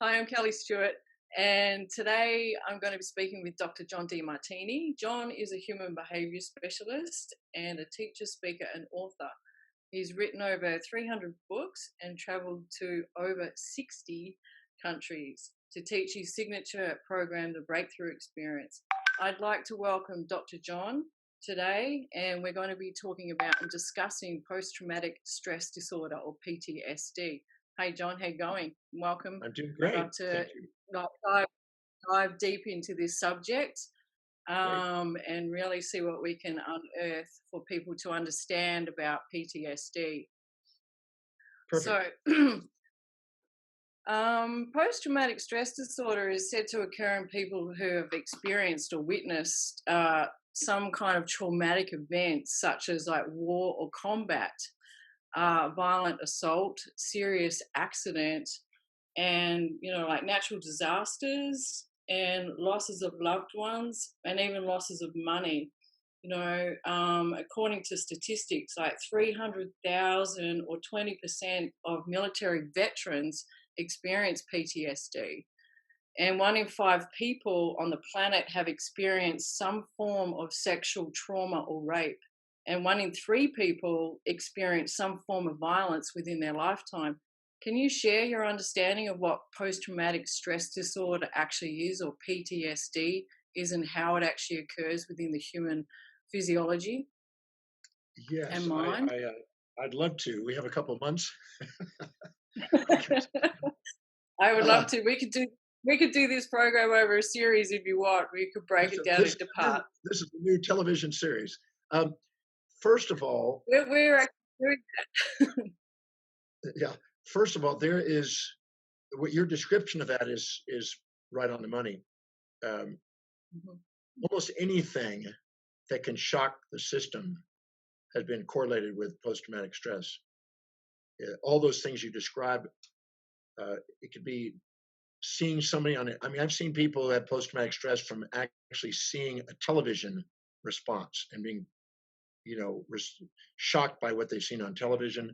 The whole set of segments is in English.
Hi, I'm Kelly Stewart, and today I'm going to be speaking with Dr. John Demartini. John is a human behaviour specialist and a teacher, speaker, and author. He's written over 300 books and travelled to over 60 countries to teach his signature program, The Breakthrough Experience. I'd like to welcome Dr. John today, and we're going to be talking about and discussing post-traumatic stress disorder, or PTSD. Hey, John, how you going? Welcome. I'm doing great. I'd love to Thank you. dive deep into this subject Great. and really see what we can unearth for people to understand about PTSD. Perfect. So, post-traumatic stress disorder is said to occur in people who have experienced or witnessed some kind of traumatic event, such as like war or combat, violent assault, serious accident, and like natural disasters and losses of loved ones and even losses of money. According to statistics, like 300,000 or 20% of military veterans experience PTSD. And 1 in 5 people on the planet have experienced some form of sexual trauma or rape. And 1 in 3 people experience some form of violence within their lifetime. Can you share your understanding of what post-traumatic stress disorder actually is, or PTSD is, and how it actually occurs within the human physiology and Yes, mind? I'd love to. We have a couple months. I would uh, love to. We could do this program over a series if you want. We could break this, it down this, into parts. this is a new television series. Um, first of all, We're actually doing yeah. First of all, there is what your description of that is right on the money. Um, that. Almost anything that can shock the system has been correlated with post-traumatic stress. All those things you described, it could be seeing somebody on it. I mean, I've seen people who have post-traumatic stress from actually seeing a television response and being, shocked by what they've seen on television.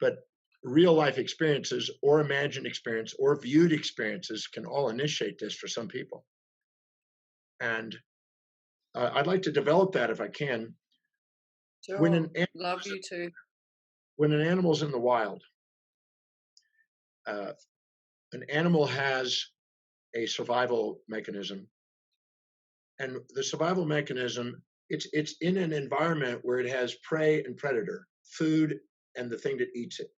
But real life experiences or imagined experience or viewed experiences can all initiate this for some people. And I'd like to develop that if I can. When Sure. an animal Love you too. when an animal's in the wild, uh, an animal has a survival mechanism, and the survival mechanism, it's in an environment where it has prey and predator, food and the thing that eats it.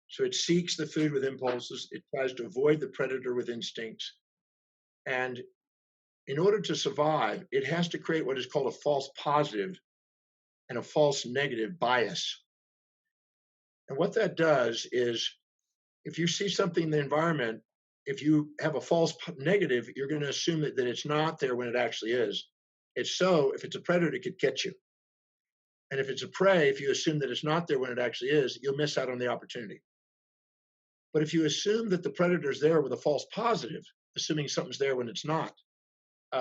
So it seeks the food with impulses, it tries to avoid the predator with instincts, and in order to survive, it has to create what is called a false positive and a false negative bias. And what that does is, if you see something in the environment, if you have a false negative, you're going to assume that it's not there when it actually is. It's so, if it's a predator, it could get you. And if it's a prey, if you assume that it's not there when it actually is, you'll miss out on the opportunity. But if you assume that the predator's there with a false positive, assuming something's there when it's not,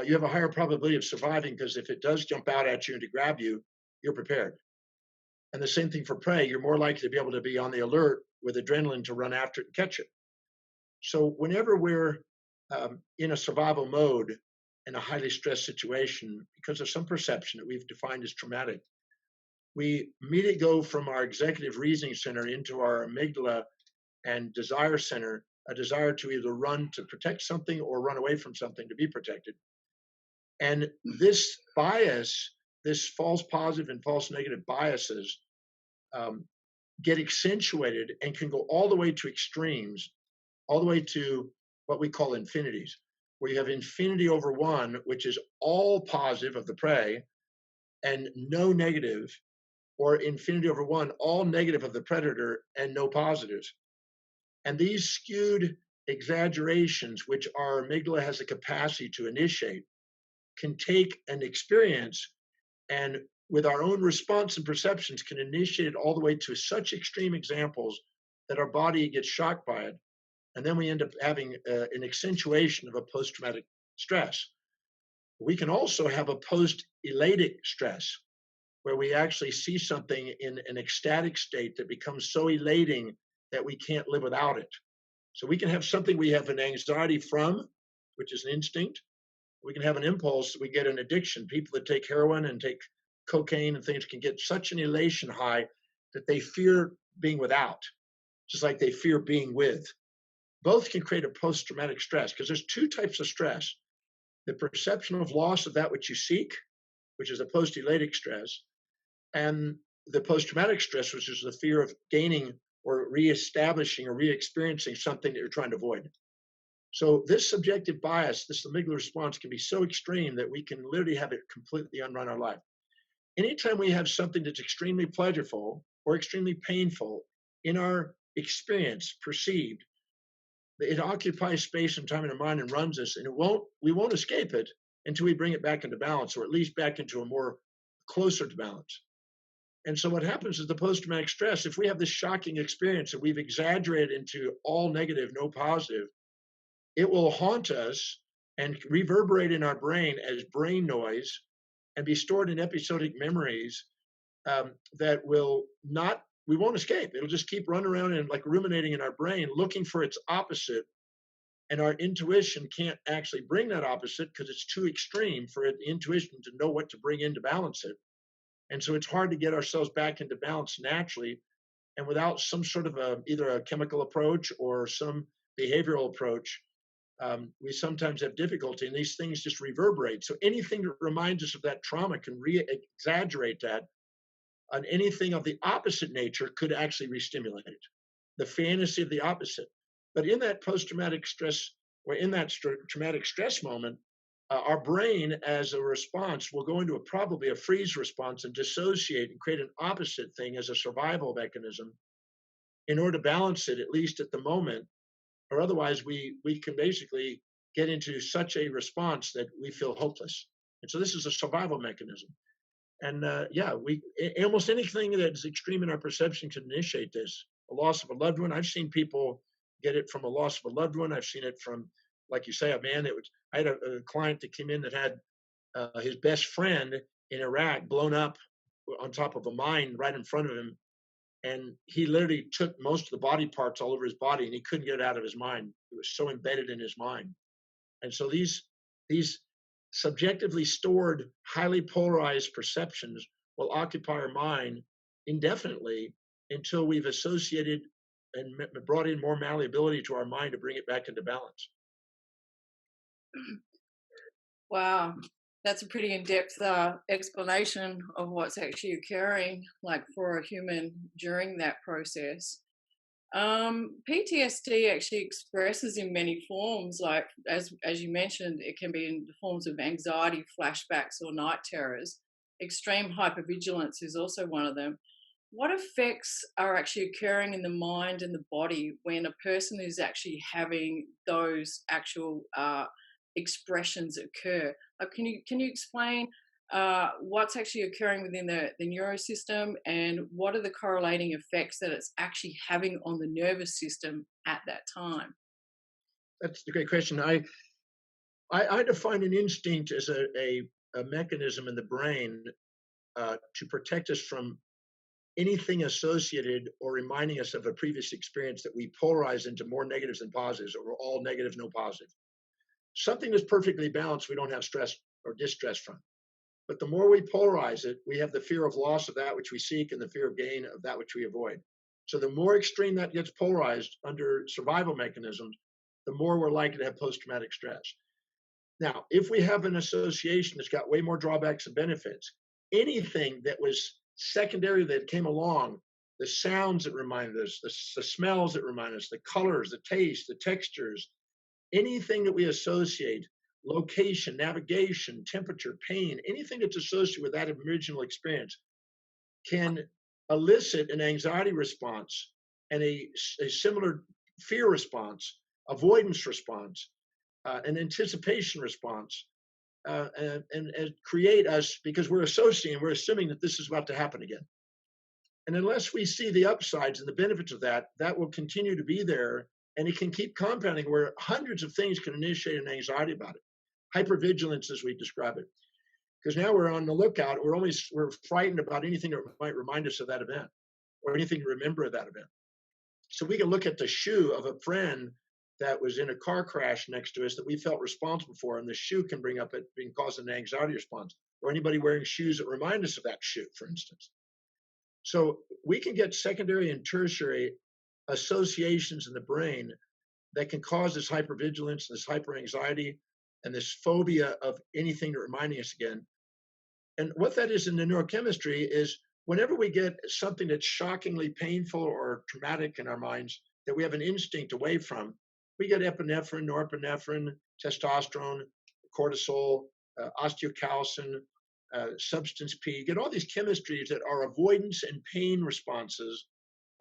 you have a higher probability of surviving, because if it does jump out at you and to grab you, you're prepared. And the same thing for prey, you're more likely to be able to be on the alert with adrenaline to run after it and catch it. So whenever we're in a survival mode in a highly stressed situation, because of some perception that we've defined as traumatic, we immediately go from our executive reasoning center into our amygdala and desire center, a desire to either run to protect something or run away from something to be protected. And this bias, this false positive and false negative biases, um, get accentuated and can go all the way to extremes, all the way to what we call infinities, where you have infinity over 1, which is all positive of the prey and no negative, or infinity over 1, all negative of the predator and no positives. And these skewed exaggerations, which our amygdala has the capacity to initiate, can take an experience and with our own response and perceptions can initiate it all the way to such extreme examples that our body gets shocked by it. And then we end up having an accentuation of a post-traumatic stress. We can also have a post-elatic stress, where we actually see something in an ecstatic state that becomes so elating that we can't live without it. So we can have something we have an anxiety from, which is an instinct. We can have an impulse. We get an addiction. People that take heroin and take cocaine and things can get such an elation high that they fear being without, just like they fear being with. Both can create a post-traumatic stress because there's two types of stress: the perception of loss of that which you seek, which is a post-elatic stress, and the post-traumatic stress, which is the fear of gaining or reestablishing or re-experiencing something that you're trying to avoid. So this subjective bias, this amygdala response, can be so extreme that we can literally have it completely unrun our life. Anytime we have something that's extremely pleasurable or extremely painful in our experience perceived, it occupies space and time in our mind and runs us, and we won't escape it until we bring it back into balance, or at least back into a more closer to balance. And so what happens is the post-traumatic stress, if we have this shocking experience that we've exaggerated into all negative, no positive, it will haunt us and reverberate in our brain as brain noise and be stored in episodic memories that we won't escape. It'll just keep running around and like ruminating in our brain, looking for its opposite. And our intuition can't actually bring that opposite because it's too extreme for the intuition to know what to bring in to balance it. And so it's hard to get ourselves back into balance naturally. And without some sort of either a chemical approach or some behavioral approach, we sometimes have difficulty, and these things just reverberate. So anything that reminds us of that trauma can re-exaggerate that, and anything of the opposite nature could actually re-stimulate it, the fantasy of the opposite. But in that post-traumatic stress, or in that traumatic stress moment, our brain, as a response, will go into probably a freeze response and dissociate and create an opposite thing as a survival mechanism in order to balance it, at least at the moment. Or otherwise, we can basically get into such a response that we feel hopeless. And so this is a survival mechanism. And almost anything that's extreme in our perception can initiate this. A loss of a loved one. I've seen people get it from a loss of a loved one. I've seen it from, like you say, I had a client that came in that had his best friend in Iraq blown up on top of a mine right in front of him. And he literally took most of the body parts all over his body, and he couldn't get it out of his mind. It was so embedded in his mind. And so these subjectively stored, highly polarized perceptions will occupy our mind indefinitely until we've associated and brought in more malleability to our mind to bring it back into balance. Wow, that's a pretty in-depth explanation of what's actually occurring, like for a human during that process. PTSD actually expresses in many forms, like as you mentioned, it can be in the forms of anxiety, flashbacks, or night terrors. Extreme hypervigilance is also one of them. What effects are actually occurring in the mind and the body when a person is actually having those actual expressions occur? Can you explain what's actually occurring within the neurosystem, and what are the correlating effects that it's actually having on the nervous system at that time? That's a great question. I define an instinct as a mechanism in the brain to protect us from anything associated or reminding us of a previous experience that we polarize into more negatives than positives, or all negative, no positive. Something that's perfectly balanced, we don't have stress or distress from. But the more we polarize it, we have the fear of loss of that which we seek and the fear of gain of that which we avoid. So the more extreme that gets polarized under survival mechanisms, the more we're likely to have post-traumatic stress. Now, if we have an association that's got way more drawbacks and benefits, anything that was secondary that came along, the sounds that reminded us, the smells that remind us, the colors, the taste, the textures, anything that we associate, location, navigation, temperature, pain, anything that's associated with that original experience can elicit an anxiety response and a similar fear response, avoidance response, an anticipation response, and create us, because we're assuming that this is about to happen again. And unless we see the upsides and the benefits of that, that will continue to be there, and it can keep compounding where hundreds of things can initiate an anxiety about it. Hypervigilance, as we describe it. Because now we're on the lookout, we're frightened about anything that might remind us of that event, or anything to remember of that event. So we can look at the shoe of a friend that was in a car crash next to us that we felt responsible for, and the shoe can bring up it being causing an anxiety response, or anybody wearing shoes that remind us of that shoe, for instance. So we can get secondary and tertiary associations in the brain that can cause this hypervigilance, this hyperanxiety, and this phobia of anything reminding us again. And what that is in the neurochemistry is whenever we get something that's shockingly painful or traumatic in our minds that we have an instinct away from, we get epinephrine, norepinephrine, testosterone, cortisol, osteocalcin, substance P. You get all these chemistries that are avoidance and pain responses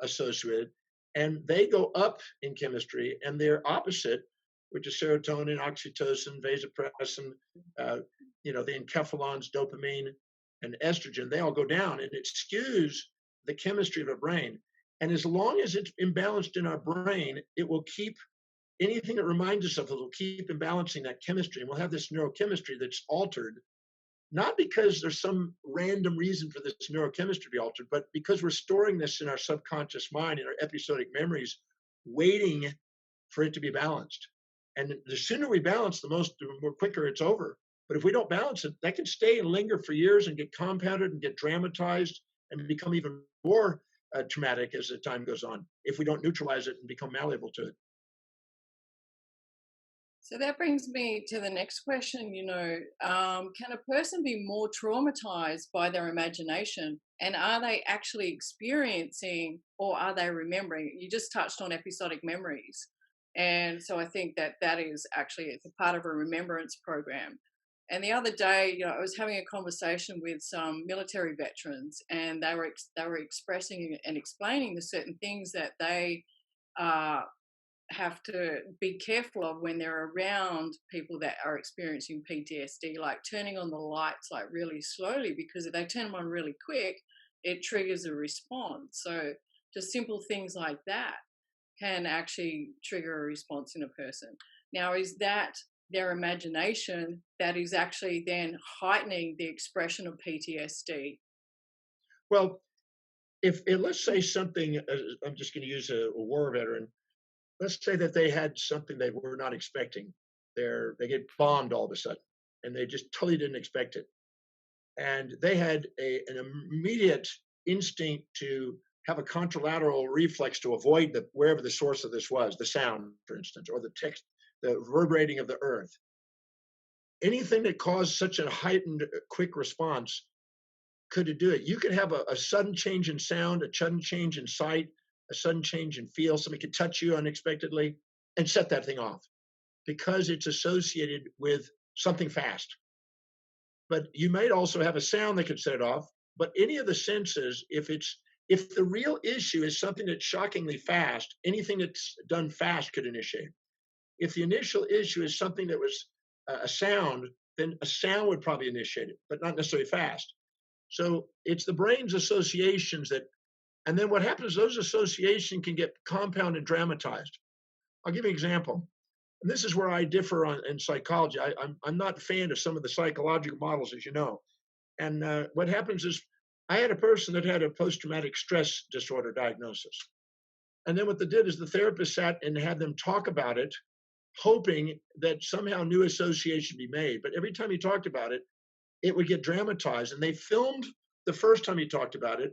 associated, and they go up in chemistry, and they're opposite, which is serotonin, oxytocin, vasopressin, the enkephalons, dopamine, and estrogen. They all go down, and it skews the chemistry of our brain. And as long as it's imbalanced in our brain, it will keep anything that reminds us of it, will keep imbalancing that chemistry, and we'll have this neurochemistry that's altered, not because there's some random reason for this neurochemistry to be altered, but because we're storing this in our subconscious mind, in our episodic memories, waiting for it to be balanced. And the sooner we balance, the more quicker it's over. But if we don't balance it, that can stay and linger for years and get compounded and get dramatized and become even more traumatic as the time goes on, if we don't neutralize it and become malleable to it. So that brings me to the next question. Can a person be more traumatized by their imagination? And are they actually experiencing, or are they remembering? You just touched on episodic memories. And so I think that that is actually, it's a part of a remembrance program. And the other day, I was having a conversation with some military veterans, and they were expressing and explaining the certain things that they uh, have to be careful of when they're around people that are experiencing PTSD, like turning on the lights like really slowly, because if they turn them on really quick, it triggers a response. So just simple things like that can actually trigger a response in a person. Now, is that their imagination that is actually then heightening the expression of PTSD? Well, if let's say something, I'm just going to use a war veteran. Let's say that they had something they were not expecting. They get bombed all of a sudden, and they just totally didn't expect it. And they had an immediate instinct to have a contralateral reflex to avoid wherever the source of this was, the sound, for instance, or the text, the reverberating of the earth. Anything that caused such a heightened, quick response could do it. You could have a sudden change in sound, a sudden change in sight, a sudden change in feel. Somebody could touch you unexpectedly and set that thing off because it's associated with something fast. But you might also have a sound that could set it off. But any of the senses, if the real issue is something that's shockingly fast, anything that's done fast could initiate. If the initial issue is something that was a sound, then a sound would probably initiate it, but not necessarily fast. So it's the brain's associations that, and then what happens, those associations can get compounded and dramatized. I'll give you an example. And this is where I differ in psychology. I'm not a fan of some of the psychological models, as you know. And what happens is I had a person that had a post-traumatic stress disorder diagnosis. And then what they did is the therapist sat and had them talk about it, hoping that somehow new association be made. But every time he talked about it, it would get dramatized. And they filmed the first time he talked about it.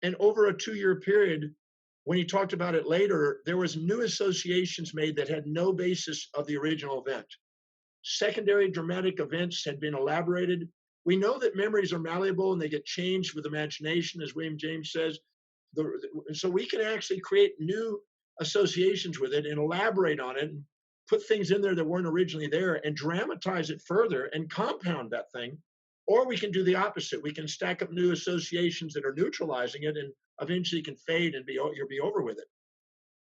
And over a 2-year period, when he talked about it later, there was new associations made that had no basis of the original event. Secondary dramatic events had been elaborated. We know that memories are malleable and they get changed with imagination, as William James says. And so we can actually create new associations with it and elaborate on it and put things in there that weren't originally there and dramatize it further and compound that thing. Or we can do the opposite. We can stack up new associations that are neutralizing it and eventually can fade and you'll be over with it.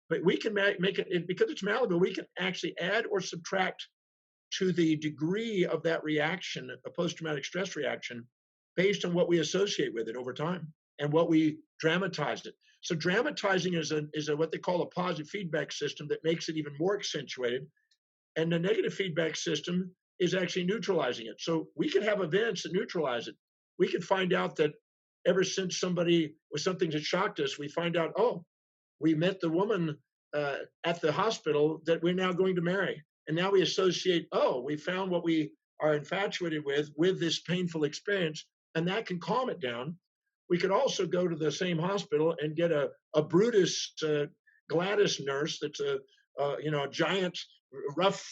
But we can make it, because it's malleable, we can actually add or subtract to the degree of that reaction, a post-traumatic stress reaction, based on what we associate with it over time and what we dramatize it. So dramatizing is a what they call a positive feedback system that makes it even more accentuated. And the negative feedback system is actually neutralizing it. So we can have events that neutralize it. We can find out that ever since somebody was something that shocked us, we find out, oh, We met the woman at the hospital that we're now going to marry. And now we associate, oh, we found what we are infatuated with this painful experience, and that can calm it down. We could also go to the same hospital and get a Brutus Gladys nurse that's a giant, rough,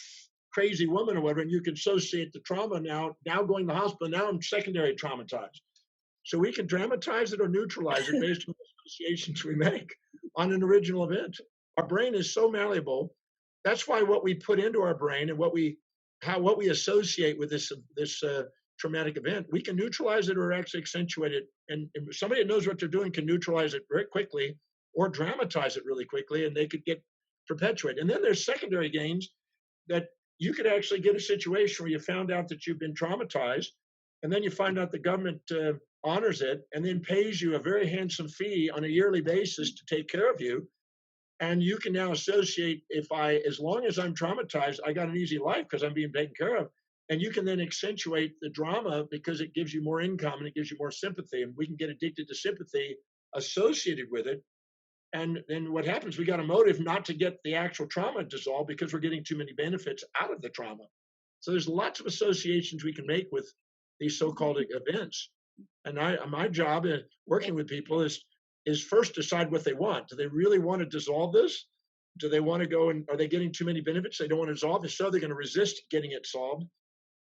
crazy woman or whatever, and you can associate the trauma now going to the hospital. Now I'm secondary traumatized. So we can dramatize it or neutralize it based on the associations we make on an original event. Our brain is so malleable. That's why what we put into our brain and what we associate with this traumatic event, we can neutralize it or actually accentuate it. And somebody that knows what they're doing can neutralize it very quickly or dramatize it really quickly, and they could get perpetuated. And then there's secondary gains that you could actually get a situation where you found out that you've been traumatized, and then you find out the government honors it and then pays you a very handsome fee on a yearly basis to take care of you. And you can now associate, as long as I'm traumatized, I got an easy life because I'm being taken care of. And you can then accentuate the drama because it gives you more income and it gives you more sympathy. And we can get addicted to sympathy associated with it. And then what happens, we got a motive not to get the actual trauma dissolved because we're getting too many benefits out of the trauma. So there's lots of associations we can make with these so-called events. And my job in working with people is first decide what they want. Do they really want to dissolve this? Do they want to go and are they getting too many benefits they don't want to dissolve? If so, they're going to resist getting it solved.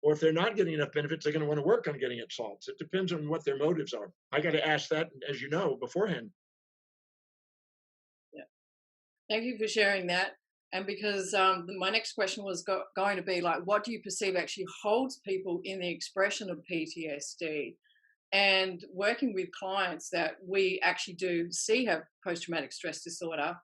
Or if they're not getting enough benefits, they're going to want to work on getting it solved. So it depends on what their motives are. I got to ask that, as you know, beforehand. Yeah. Thank you for sharing that. And because my next question was going to be like, what do you perceive actually holds people in the expression of PTSD? And working with clients that we actually do see have post-traumatic stress disorder,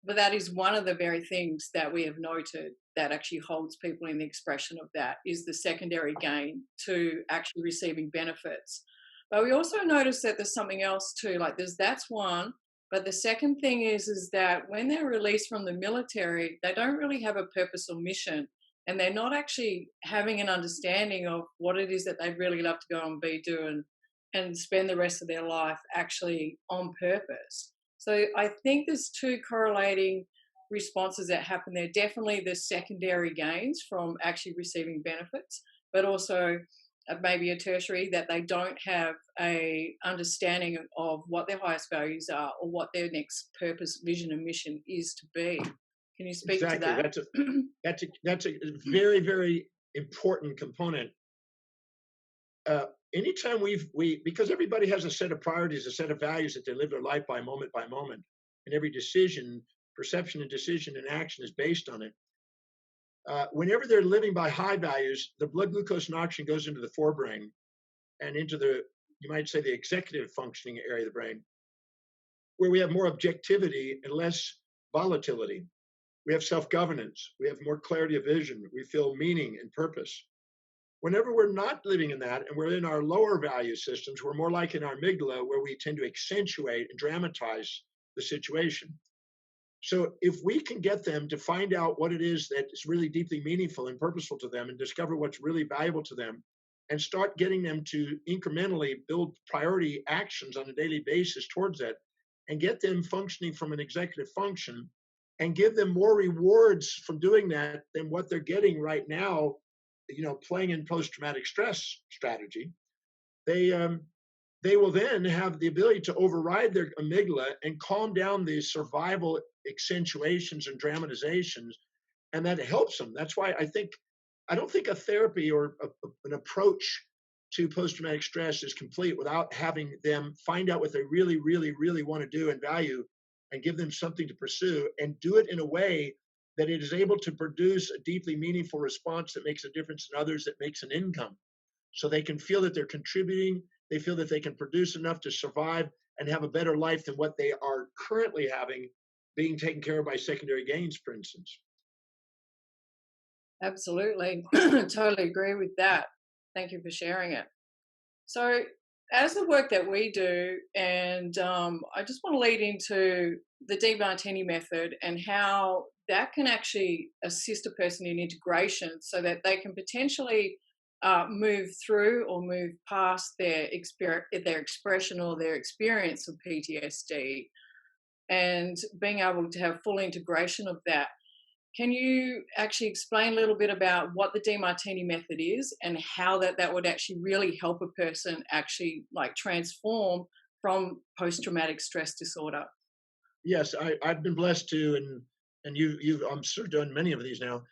but that is one of the very things that we have noted that actually holds people in the expression of that is the secondary gain to actually receiving benefits. But we also notice that there's something else too, like that's one. But the second thing is that when they're released from the military, they don't really have a purpose or mission, and they're not actually having an understanding of what it is that they'd really love to go and be doing and spend the rest of their life actually on purpose. So I think there's two correlating responses that happen there. Definitely the secondary gains from actually receiving benefits, but also maybe a tertiary that they don't have a understanding of what their highest values are or what their next purpose, vision, and mission is to be. Can you speak to Exactly. that? That's a very, very important component. Anytime because everybody has a set of priorities, a set of values that they live their life by moment, and every decision, perception and decision and action is based on it. Whenever they're living by high values, the blood glucose and oxygen goes into the forebrain and into you might say, the executive functioning area of the brain, where we have more objectivity and less volatility. We have self-governance. We have more clarity of vision. We feel meaning and purpose. Whenever we're not living in that and we're in our lower value systems, we're more like in our amygdala, where we tend to accentuate and dramatize the situation. So if we can get them to find out what it is that is really deeply meaningful and purposeful to them and discover what's really valuable to them and start getting them to incrementally build priority actions on a daily basis towards that and get them functioning from an executive function and give them more rewards from doing that than what they're getting right now, playing in post-traumatic stress strategy, they will then have the ability to override their amygdala and calm down the survival accentuations and dramatizations, and that helps them. That's why I don't think a therapy or an approach to post-traumatic stress is complete without having them find out what they really, really, really want to do and value, and give them something to pursue, and do it in a way that it is able to produce a deeply meaningful response that makes a difference in others, that makes an income. So they can feel that they're contributing, they feel that they can produce enough to survive and have a better life than what they are currently having, being taken care of by secondary gains, for instance. Absolutely. Totally agree with that. Thank you for sharing it. So, as the work that we do, and I just want to lead into the Demartini method and how that can actually assist a person in integration so that they can potentially move through or move past their expression or their experience of PTSD. and being able to have full integration of that. Can you actually explain a little bit about what the Demartini method is and how that would actually really help a person actually like transform from post-traumatic stress disorder? Yes, I've been blessed to, and you've I'm sure done many of these now.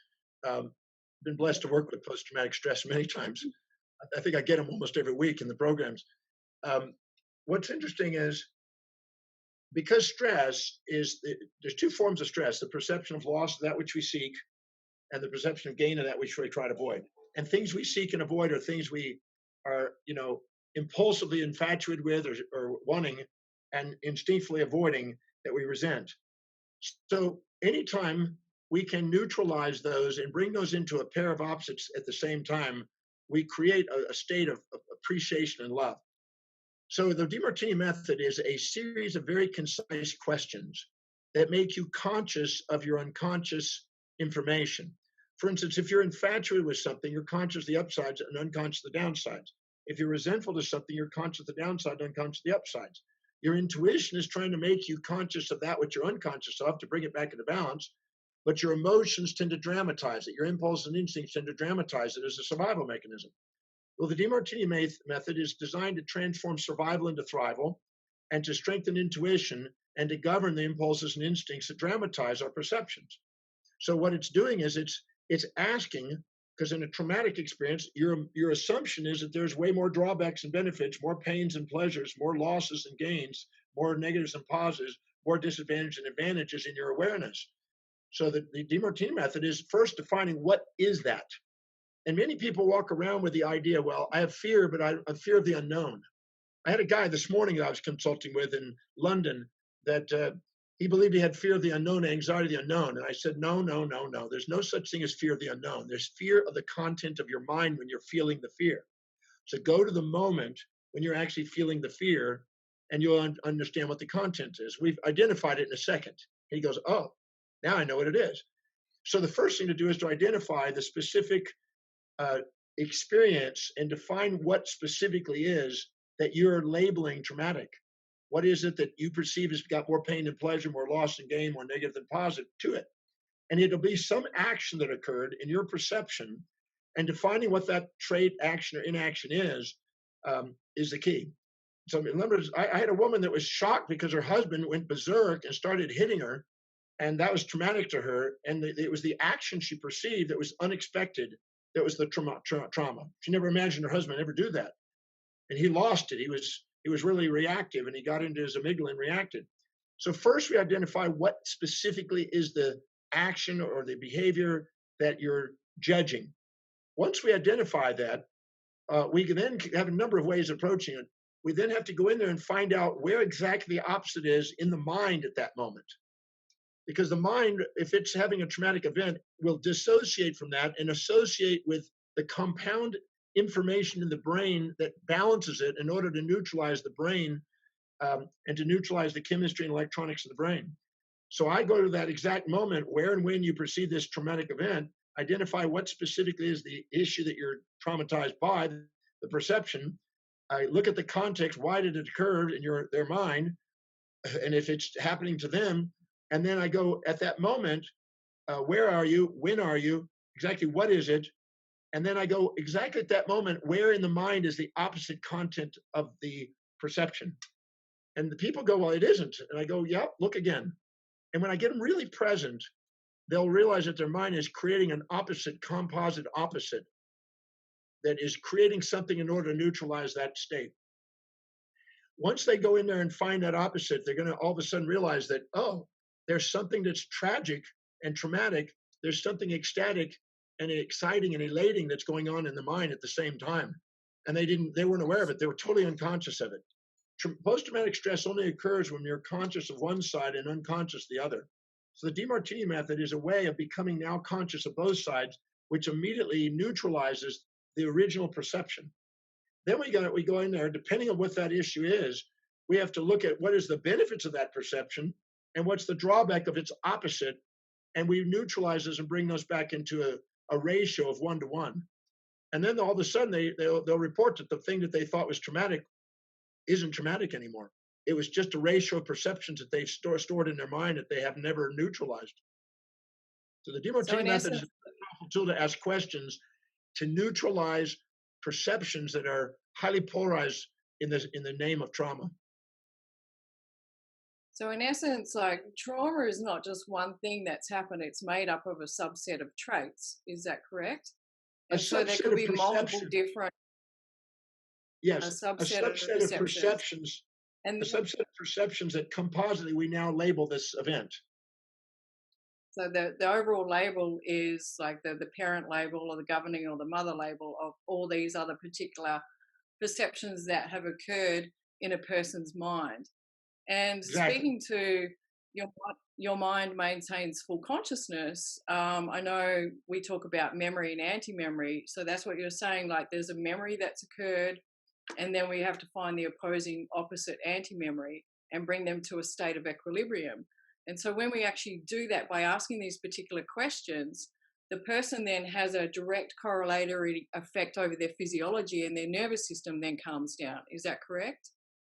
Um, been blessed to work with post traumatic stress many times. I think I get them almost every week in the programs. Um, what's interesting is because stress is there's two forms of stress: the perception of loss of that which we seek, and the perception of gain of that which we try to avoid. And things we seek and avoid are things we are, impulsively infatuated with or wanting and instinctively avoiding that we resent. So anytime we can neutralize those and bring those into a pair of opposites at the same time, we create a state of appreciation and love. So the Demartini method is a series of very concise questions that make you conscious of your unconscious information. For instance, if you're infatuated with something, you're conscious of the upsides and unconscious of the downsides. If you're resentful to something, you're conscious of the downside and unconscious of the upsides. Your intuition is trying to make you conscious of that which you're unconscious of to bring it back into balance, but your emotions tend to dramatize it. Your impulses and instincts tend to dramatize it as a survival mechanism. Well, the Demartini method is designed to transform survival into thrival and to strengthen intuition and to govern the impulses and instincts that dramatize our perceptions. So what it's doing is it's asking, because in a traumatic experience, your assumption is that there's way more drawbacks and benefits, more pains and pleasures, more losses and gains, more negatives and positives, more disadvantages and advantages in your awareness. So the Demartini method is first defining what is that. And many people walk around with the idea, well, I have fear, but I fear of the unknown. I had a guy this morning that I was consulting with in London that he believed he had fear of the unknown, anxiety of the unknown. And I said, no, no, no, no. There's no such thing as fear of the unknown. There's fear of the content of your mind when you're feeling the fear. So go to the moment when you're actually feeling the fear and you'll understand what the content is. We've identified it in a second. He goes, oh, now I know what it is. So the first thing to do is to identify the specific uh, experience and define what specifically is that you're labeling traumatic. What is it that you perceive has got more pain than pleasure, more loss than gain, more negative than positive to it? And it'll be some action that occurred in your perception, and defining what that trait, action, or inaction is the key. So remember, I had a woman that was shocked because her husband went berserk and started hitting her, and that was traumatic to her. And it was the action she perceived that was unexpected. That was the trauma. She never imagined her husband ever do that, and he lost it. He was really reactive, and he got into his amygdala and reacted. So first, we identify what specifically is the action or the behavior that you're judging. Once we identify that, we can then have a number of ways of approaching it. We then have to go in there and find out where exactly the opposite is in the mind at that moment. Because the mind, if it's having a traumatic event, will dissociate from that and associate with the compound information in the brain that balances it in order to neutralize the brain and to neutralize the chemistry and electronics of the brain. So I go to that exact moment where and when you perceive this traumatic event, identify what specifically is the issue that you're traumatized by, the perception. I look at the context, why did it occur in their mind, and if it's happening to them, and then I go at that moment, where are you, when are you, exactly what is it, and then I go exactly at that moment, where in the mind is the opposite content of the perception. And the people go, well, it isn't. And I go, yeah, look again. And when I get them really present, they'll realize that their mind is creating an opposite, composite opposite that is creating something in order to neutralize that state. Once they go in there and find that opposite, they're going to all of a sudden realize that, oh, there's something that's tragic and traumatic. There's something ecstatic and exciting and elating that's going on in the mind at the same time. And they weren't aware of it. They were totally unconscious of it. Post-traumatic stress only occurs when you're conscious of one side and unconscious of the other. So the Demartini method is a way of becoming now conscious of both sides, which immediately neutralizes the original perception. Then we go in there, depending on what that issue is, we have to look at what is the benefits of that perception and what's the drawback of its opposite, and we neutralize those and bring those back into a ratio of 1-to-1. And then all of a sudden they'll report that the thing that they thought was traumatic isn't traumatic anymore. It was just a ratio of perceptions that they've stored in their mind that they have never neutralized. So the So Demartini in method is essence, a powerful tool to ask questions to neutralize perceptions that are highly polarized in the name of trauma. like trauma is not just one thing that's happened, it's made up of a subset of traits. Is that correct? A And so there subset could of be multiple perception, different, a yes, a subset of subset of perceptions. perceptions, a And subset of perceptions that compositely we now label this event. so the overall label is like the parent label or the governing or the mother label of all these other particular perceptions that have occurred in a person's mind. And Exactly. speaking to your your mind maintains full consciousness. I know we talk about memory and anti-memory, so that's what you're saying. Like there's a memory that's occurred, and then we have to find the opposing opposite anti-memory and bring them to a state of equilibrium. And so when we actually do that by asking these particular questions, the person then has a direct correlatory effect over their physiology, and their nervous system then calms down. Is that correct?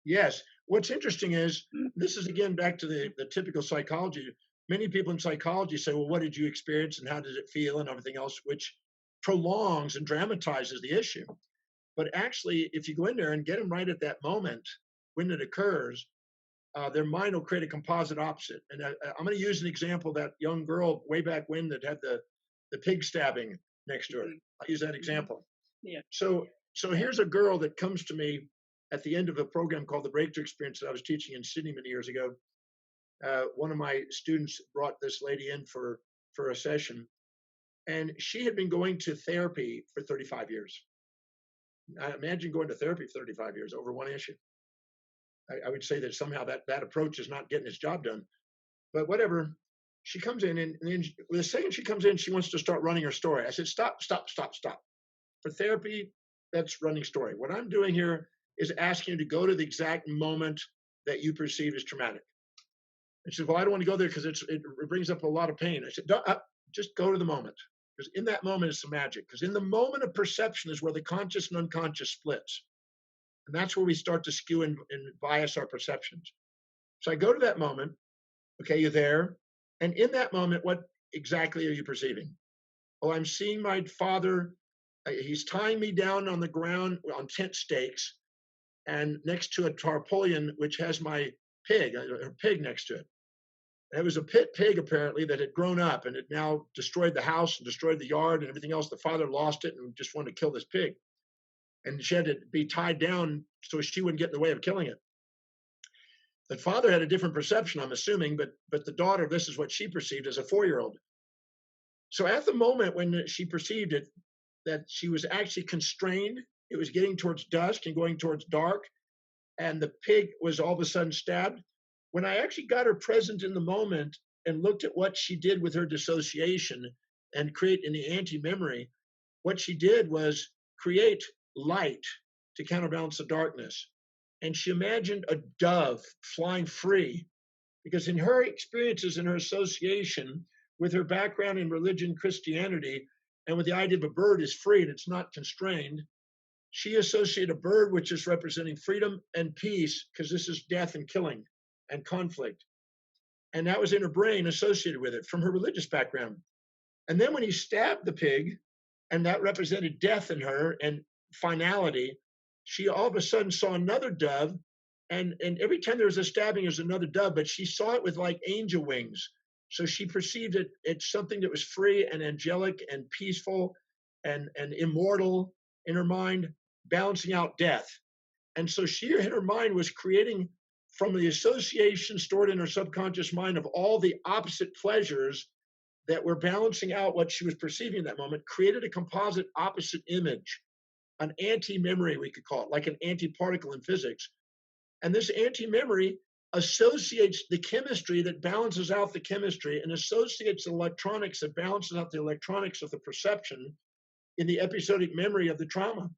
Yes. What's interesting is this is again back to the typical psychology. Many people in psychology say, well, what did you experience and how did it feel and everything else, which prolongs and dramatizes the issue. But actually, if you go in there and get them right at that moment when it occurs, their mind will create a composite opposite. And I'm going to use an example of that young girl way back when that had the pig stabbing next to her. I'll use that example. Yeah. So here's a girl that comes to me at the end of a program called the Breakthrough Experience that I was teaching in Sydney many years ago. One of my students brought this lady in for a session, and she had been going to therapy for 35 years. I imagine going to therapy for 35 years over one issue. I would say that somehow that approach is not getting its job done. But whatever, she comes in, and then the second she comes in, she wants to start running her story. I said, stop. For therapy, that's running story. What I'm doing here is asking you to go to the exact moment that you perceive as traumatic. And she said, well, I don't want to go there because it brings up a lot of pain. I said, just go to the moment. Because in that moment is the magic. Because in the moment of perception is where the conscious and unconscious splits. And that's where we start to skew and bias our perceptions. So I go to that moment. Okay, you're there. And in that moment, what exactly are you perceiving? Oh, I'm seeing my father. He's tying me down on the ground on tent stakes and next to a tarpaulin, which has my pig, a pig next to it. And it was a pit pig, apparently, that had grown up and had now destroyed the house and destroyed the yard and everything else. The father lost it and just wanted to kill this pig. And she had to be tied down so she wouldn't get in the way of killing it. The father had a different perception, I'm assuming, but the daughter, this is what she perceived as a 4-year-old. So at the moment when she perceived it, that she was actually constrained, it was getting towards dusk and going towards dark, and the pig was all of a sudden stabbed. When I actually got her present in the moment and looked at what she did with her dissociation and create in the anti-memory, what she did was create light to counterbalance the darkness. And she imagined a dove flying free, because in her experiences and her association with her background in religion, Christianity, and with the idea of a bird is free and it's not constrained, she associated a bird which is representing freedom and peace, because this is death and killing and conflict. And that was in her brain associated with it from her religious background. And then when he stabbed the pig, and that represented death in her and finality, she all of a sudden saw another dove. And every time there was a stabbing, there was another dove, but she saw it with like angel wings. So she perceived it as something that was free and angelic and peaceful and immortal in her mind, balancing out death. And so she in her mind was creating from the association stored in her subconscious mind of all the opposite pleasures that were balancing out what she was perceiving in that moment, created a composite opposite image, an anti-memory, we could call it, like an anti-particle in physics. And this anti-memory associates the chemistry that balances out the chemistry and associates the electronics that balances out the electronics of the perception in the episodic memory of the trauma.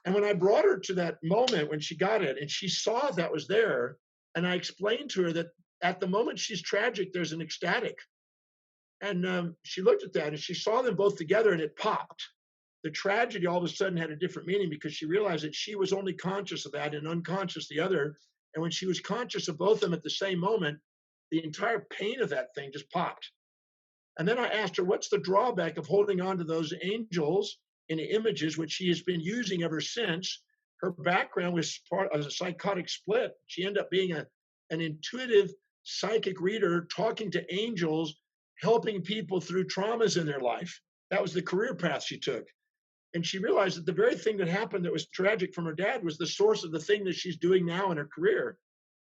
And when I brought her to that moment when she got it and she saw that was there, and I explained to her that at the moment she's tragic, there's an ecstatic. And she looked at that and she saw them both together and it popped. The tragedy all of a sudden had a different meaning because she realized that she was only conscious of that and unconscious the other. And when she was conscious of both of them at the same moment, the entire pain of that thing just popped. And then I asked her, what's the drawback of holding on to those angels in the images, which she has been using ever since? Her background was part of a psychotic split. She ended up being an intuitive psychic reader, talking to angels, helping people through traumas in their life. That was the career path she took. And she realized that the very thing that happened that was tragic from her dad was the source of the thing that she's doing now in her career.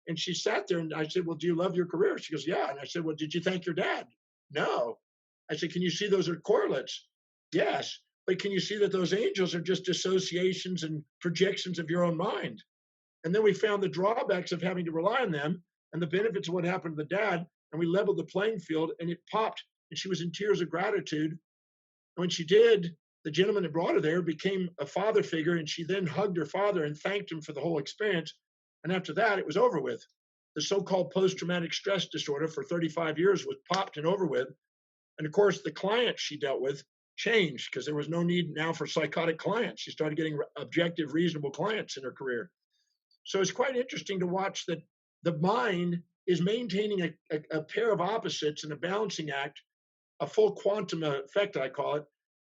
And she sat there and I said, well, do you love your career? She goes, yeah. And I said, well, did you thank your dad? No. I said, can you see those are correlates? Yes. But can you see that those angels are just associations and projections of your own mind? And then we found the drawbacks of having to rely on them and the benefits of what happened to the dad. And we leveled the playing field and it popped. And she was in tears of gratitude. And when she did, the gentleman that brought her there became a father figure. And she then hugged her father and thanked him for the whole experience. And after that, it was over with. The so-called post-traumatic stress disorder for 35 years was popped and over with. And of course, the clients she dealt with changed because there was no need now for psychotic clients. She started getting objective, reasonable clients in her career. So it's quite interesting to watch that the mind is maintaining a pair of opposites in a balancing act, a full quantum effect, I call it.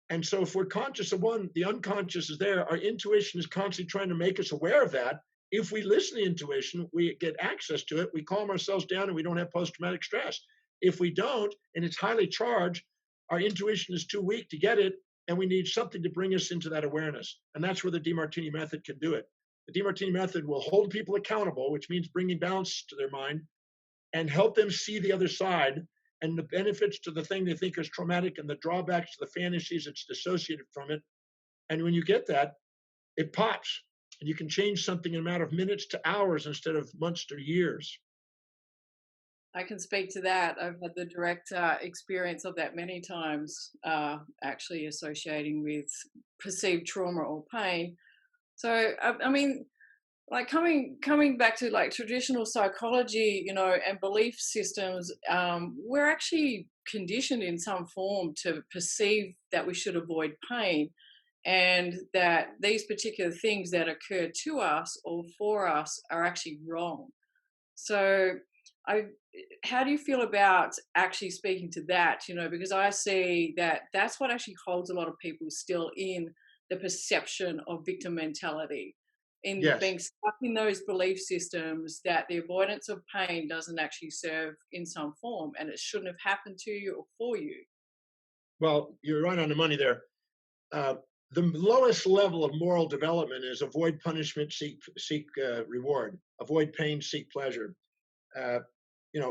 And so if we're conscious of one, the unconscious is there. Our intuition is constantly trying to make us aware of that. If we listen to intuition, we get access to it, we calm ourselves down and we don't have post-traumatic stress. If we don't, and it's highly charged, our intuition is too weak to get it, and we need something to bring us into that awareness. And that's where the Demartini method can do it. The Demartini method will hold people accountable, which means bringing balance to their mind, and help them see the other side and the benefits to the thing they think is traumatic and the drawbacks to the fantasies that's dissociated from it. And when you get that, it pops. And you can change something in a matter of minutes to hours instead of months to years. I can speak to that. I've had the direct experience of that many times, actually associating with perceived trauma or pain. So, I mean, like coming back to like traditional psychology, and belief systems, we're actually conditioned in some form to perceive that we should avoid pain, and that these particular things that occur to us or for us are actually wrong. So, I, how do you feel about actually speaking to that? Because I see that that's what actually holds a lot of people still in the perception of victim mentality, in Yes. being stuck in those belief systems that the avoidance of pain doesn't actually serve in some form and it shouldn't have happened to you or for you. Well, you're right on the money there. Uh, the lowest level of moral development is avoid punishment, seek reward, avoid pain, seek pleasure. Uh,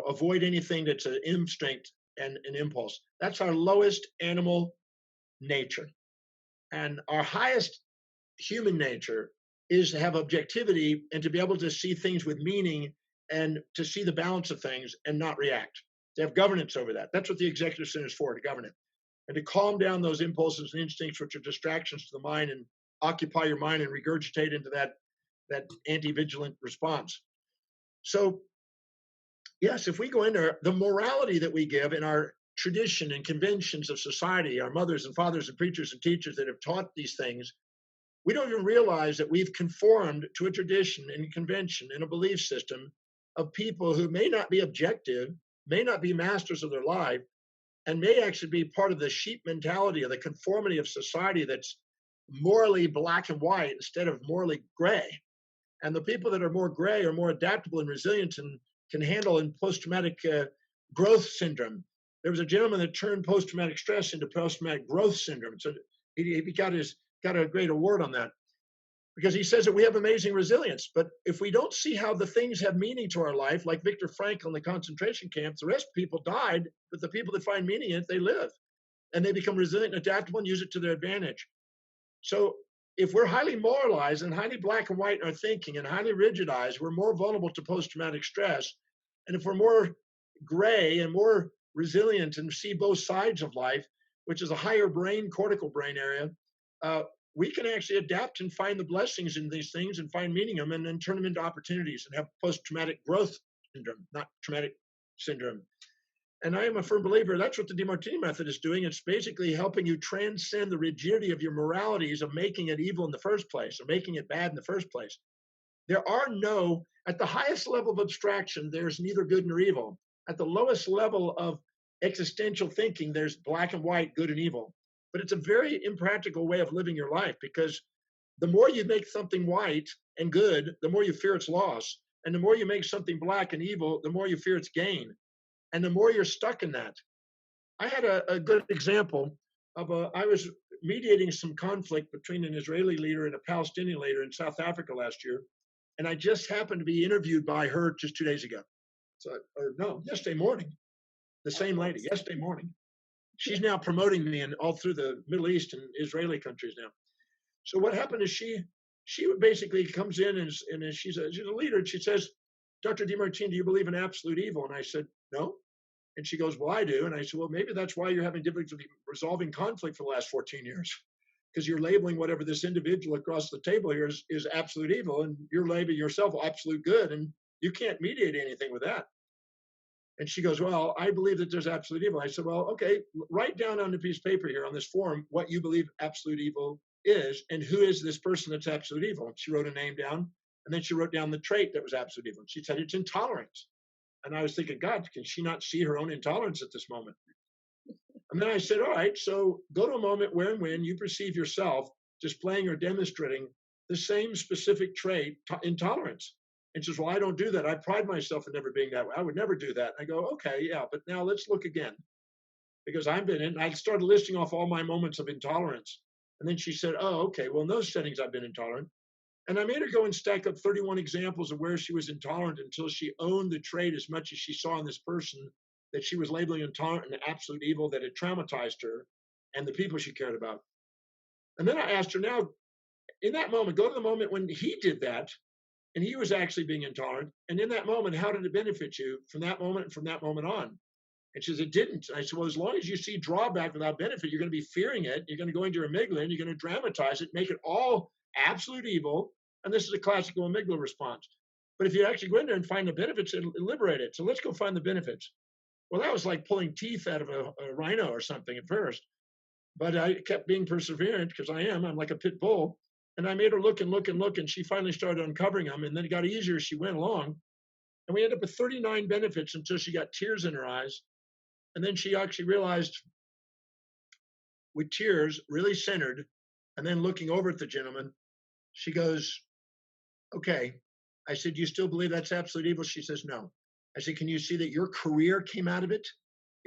avoid anything that's an instinct and an impulse. That's our lowest animal nature. And our highest human nature is to have objectivity and to be able to see things with meaning and to see the balance of things and not react. To have governance over that. That's what the executive center is for, to govern it. And to calm down those impulses and instincts, which are distractions to the mind, and occupy your mind and regurgitate into that anti-vigilant response. So yes, if we go into the morality that we give in our tradition and conventions of society, our mothers and fathers and preachers and teachers that have taught these things, we don't even realize that we've conformed to a tradition and convention and a belief system of people who may not be objective, may not be masters of their life, and may actually be part of the sheep mentality of the conformity of society that's morally black and white instead of morally gray. And the people that are more gray are more adaptable and resilient and can handle in post-traumatic growth syndrome. There was a gentleman that turned post-traumatic stress into post-traumatic growth syndrome. So he got a great award on that because he says that we have amazing resilience. But if we don't see how the things have meaning to our life, like Viktor Frankl in the concentration camps, the rest of people died, but the people that find meaning in it, they live. And they become resilient and adaptable and use it to their advantage. So if we're highly moralized and highly black and white in our thinking and highly rigidized, we're more vulnerable to post-traumatic stress. And if we're more gray and more resilient and see both sides of life, which is a higher brain, cortical brain area, we can actually adapt and find the blessings in these things and find meaning in them and then turn them into opportunities and have post-traumatic growth syndrome, not traumatic syndrome. And I am a firm believer that's what the Demartini method is doing. It's basically helping you transcend the rigidity of your moralities of making it evil in the first place or making it bad in the first place. There are no, at the highest level of abstraction, there's neither good nor evil. At the lowest level of existential thinking, there's black and white, good and evil. But it's a very impractical way of living your life, because the more you make something white and good, the more you fear its loss. And the more you make something black and evil, the more you fear its gain. And the more you're stuck in that. I had a good example of I was mediating some conflict between an Israeli leader and a Palestinian leader in South Africa last year. And I just happened to be interviewed by her just 2 days ago. So, or no, yesterday morning, the same lady, yesterday morning. She's now promoting me in all through the Middle East and Israeli countries now. So what happened is she basically comes in and she's a leader, and she says, Dr. Demartini, do you believe in absolute evil? And I said, no. And she goes, well, I do. And I said, well, maybe that's why you're having difficulty resolving conflict for the last 14 years, because you're labeling whatever this individual across the table here is absolute evil, and you're labeling yourself absolute good, and you can't mediate anything with that. And she goes, well, I believe that there's absolute evil. I said, well, okay, write down on a piece of paper here on this form what you believe absolute evil is, and who is this person that's absolute evil. And she wrote a name down, and then she wrote down the trait that was absolute evil. And she said, it's intolerance. And I was thinking, God, can she not see her own intolerance at this moment? And then I said, all right, so go to a moment where and when you perceive yourself displaying or demonstrating the same specific trait, intolerance. And she says, well, I don't do that. I pride myself in never being that way. I would never do that. And I go, okay, yeah, but now let's look again. Because I've been in, I started listing off all my moments of intolerance. And then she said, oh, okay, well, in those settings, I've been intolerant. And I made her go and stack up 31 examples of where she was intolerant until she owned the trait as much as she saw in this person that she was labeling intolerant and absolute evil, that had traumatized her and the people she cared about. And then I asked her, now, in that moment, go to the moment when he did that and he was actually being intolerant. And in that moment, how did it benefit you from that moment and from that moment on? And she says, it didn't. And I said, well, as long as you see drawback without benefit, you're going to be fearing it. You're going to go into your amygdala and you're going to dramatize it, make it all absolute evil. And this is a classical amygdala response. But if you actually go in there and find the benefits, it'll liberate it. So let's go find the benefits. Well, that was like pulling teeth out of a rhino or something at first. But I kept being perseverant, because I'm like a pit bull. And I made her look and look and look. And she finally started uncovering them. And then it got easier as she went along. And we ended up with 39 benefits until she got tears in her eyes. And then she actually realized, with tears, really centered, and then looking over at the gentleman, she goes, okay. I said, you still believe that's absolute evil? She says, no. I said, can you see that your career came out of it?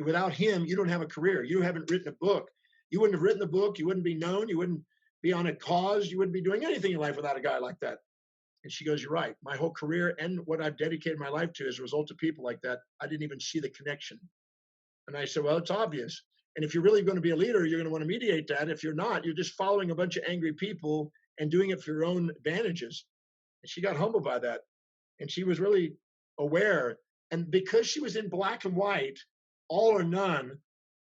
Without him, you don't have a career. You haven't written a book. You wouldn't have written the book. You wouldn't be known. You wouldn't be on a cause. You wouldn't be doing anything in life without a guy like that. And she goes, you're right. My whole career and what I've dedicated my life to as a result of people like that, I didn't even see the connection. And I said, well, it's obvious. And if you're really going to be a leader, you're going to want to mediate that. If you're not, you're just following a bunch of angry people and doing it for your own advantages. And she got humbled by that. And she was really aware. And because she was in black and white, all or none,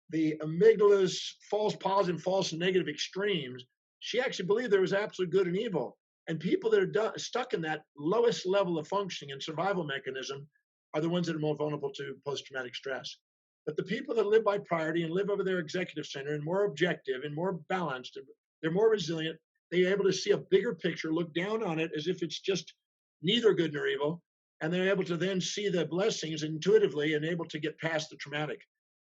the amygdala's false positive, false and negative extremes, she actually believed there was absolute good and evil. And people that are stuck in that lowest level of functioning and survival mechanism are the ones that are more vulnerable to post-traumatic stress. But the people that live by priority and live over their executive center and more objective and more balanced, they're more resilient. They're able to see a bigger picture, look down on it as if it's just neither good nor evil. And they're able to then see the blessings intuitively and able to get past the traumatic.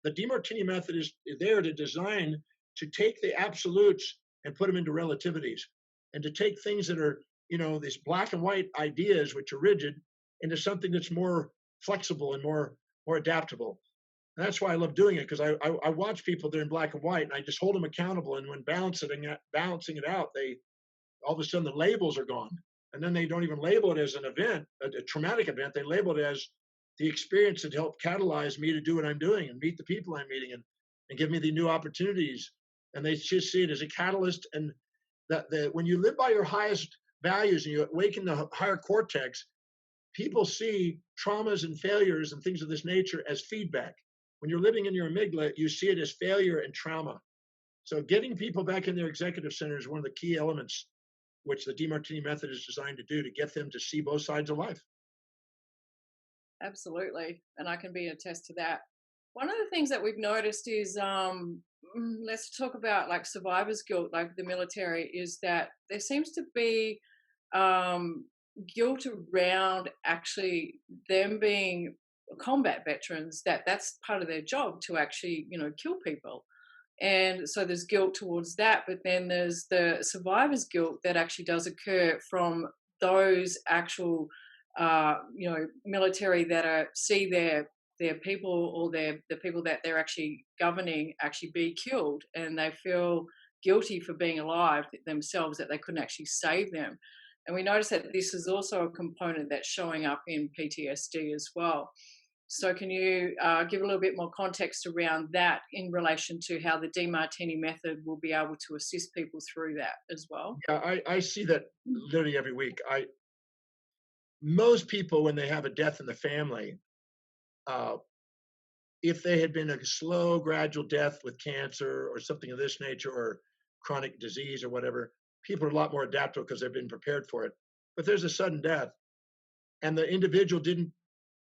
The Demartini method is there to design to take the absolutes and put them into relativities, and to take things that are, these black and white ideas, which are rigid, into something that's more flexible and more adaptable. And that's why I love doing it, because I watch people that are in black and white, and I just hold them accountable. And when balancing it out, they all of a sudden the labels are gone, and then they don't even label it as an event, a traumatic event. They label it as the experience that helped catalyze me to do what I'm doing and meet the people I'm meeting and give me the new opportunities. And they just see it as a catalyst. And that when you live by your highest values and you awaken the higher cortex, people see traumas and failures and things of this nature as feedback. When you're living in your amygdala, you see it as failure and trauma. So getting people back in their executive center is one of the key elements which the Demartini method is designed to do, to get them to see both sides of life. Absolutely. And I can be attest to that. One of the things that we've noticed is, let's talk about like survivor's guilt, like the military, is that there seems to be um, guilt around actually them being combat veterans, that that's part of their job to actually, kill people. And so there's guilt towards that, but then there's the survivor's guilt that actually does occur from those actual, military that see their people, or the people that they're actually governing actually be killed, and they feel guilty for being alive themselves, that they couldn't actually save them. And we notice that this is also a component that's showing up in PTSD as well. So, can you give a little bit more context around that in relation to how the Demartini method will be able to assist people through that as well? Yeah, I see that literally every week. Most people, when they have a death in the family, uh, if they had been a slow, gradual death with cancer or something of this nature, or chronic disease or whatever, people are a lot more adaptable because they've been prepared for it. But there's a sudden death, and the individual didn't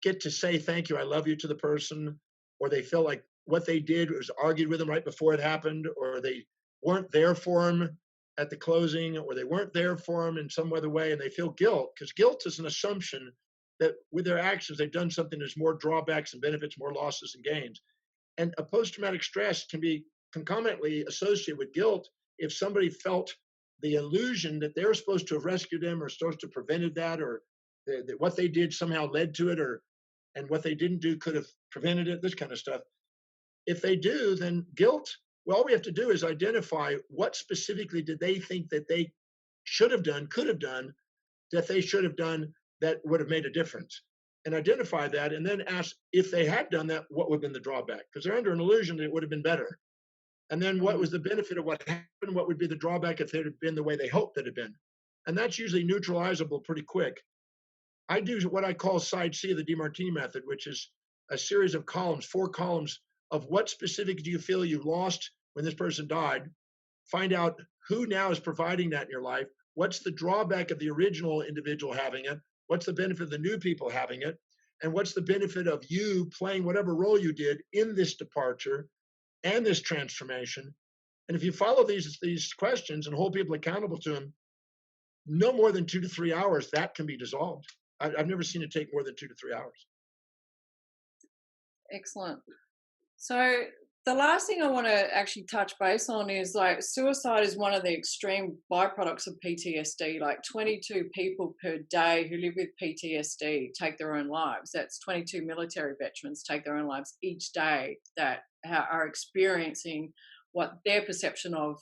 get to say thank you, I love you to the person, or they felt like what they did was argued with them right before it happened, or they weren't there for them at the closing, or they weren't there for them in some other way, and they feel guilt, because guilt is an assumption that with their actions they've done something. There's more drawbacks and benefits, more losses and gains. And a post-traumatic stress can be concomitantly associated with guilt if somebody felt the illusion that they're supposed to have rescued them, or supposed to have prevented that, or that what they did somehow led to it, or and what they didn't do could have prevented it, this kind of stuff. If they do, then guilt, well, all we have to do is identify what specifically did they think that they should have done, could have done, that they should have done, that would have made a difference. And identify that, and then ask, if they had done that, what would have been the drawback? Because they're under an illusion that it would have been better. And then what Mm. was the benefit of what happened? What would be the drawback if it had been the way they hoped it had been? And that's usually neutralizable pretty quick. I do what I call side C of the Demartini method, which is a series of columns, 4 columns of what specific do you feel you lost when this person died. Find out who now is providing that in your life. What's the drawback of the original individual having it? What's the benefit of the new people having it? And what's the benefit of you playing whatever role you did in this departure and this transformation? And if you follow these questions and hold people accountable to them, no more than 2 to 3 hours, that can be dissolved. I've never seen it take more than 2 to 3 hours. Excellent. So the last thing I want to actually touch base on is, like, suicide is one of the extreme byproducts of PTSD. Like 22 people per day who live with PTSD take their own lives. That's 22 military veterans take their own lives each day that are experiencing what their perception of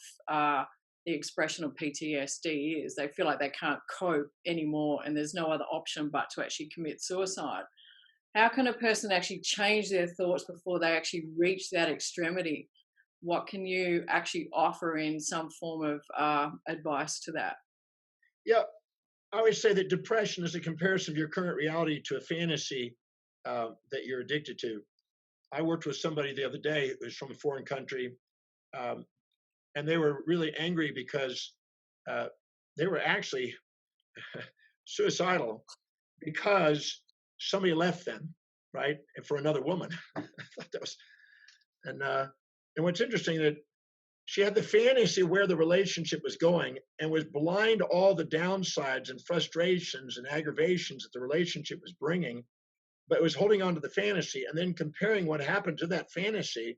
the expression of PTSD is. They feel like they can't cope anymore, and there's no other option but to actually commit suicide. How can a person actually change their thoughts before they actually reach that extremity? What can you actually offer in some form of advice to that? Yeah, I always say that depression is a comparison of your current reality to a fantasy that you're addicted to. I worked with somebody the other day who was from a foreign country, um, and they were really angry because uh, they were actually suicidal because somebody left them, right, and for another woman. I thought that was, and and what's interesting that she had the fantasy of where the relationship was going and was blind to all the downsides and frustrations and aggravations that the relationship was bringing, but was holding on to the fantasy and then comparing what happened to that fantasy.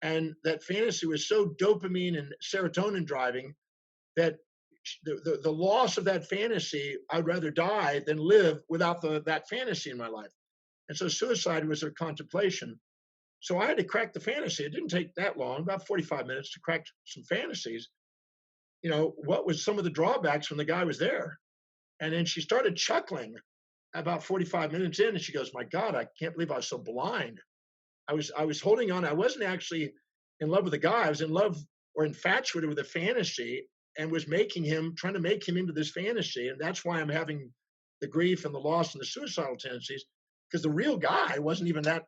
And that fantasy was so dopamine and serotonin driving that the loss of that fantasy, I'd rather die than live without that fantasy in my life. And so suicide was her contemplation. So I had to crack the fantasy. It didn't take that long, about 45 minutes to crack some fantasies. What was some of the drawbacks when the guy was there? And then she started chuckling about 45 minutes in, and she goes, "My God, I can't believe I was so blind. I was holding on. I wasn't actually in love with the guy. I was in love or infatuated with a fantasy, and was trying to make him into this fantasy. And that's why I'm having the grief and the loss and the suicidal tendencies, because the real guy wasn't even that.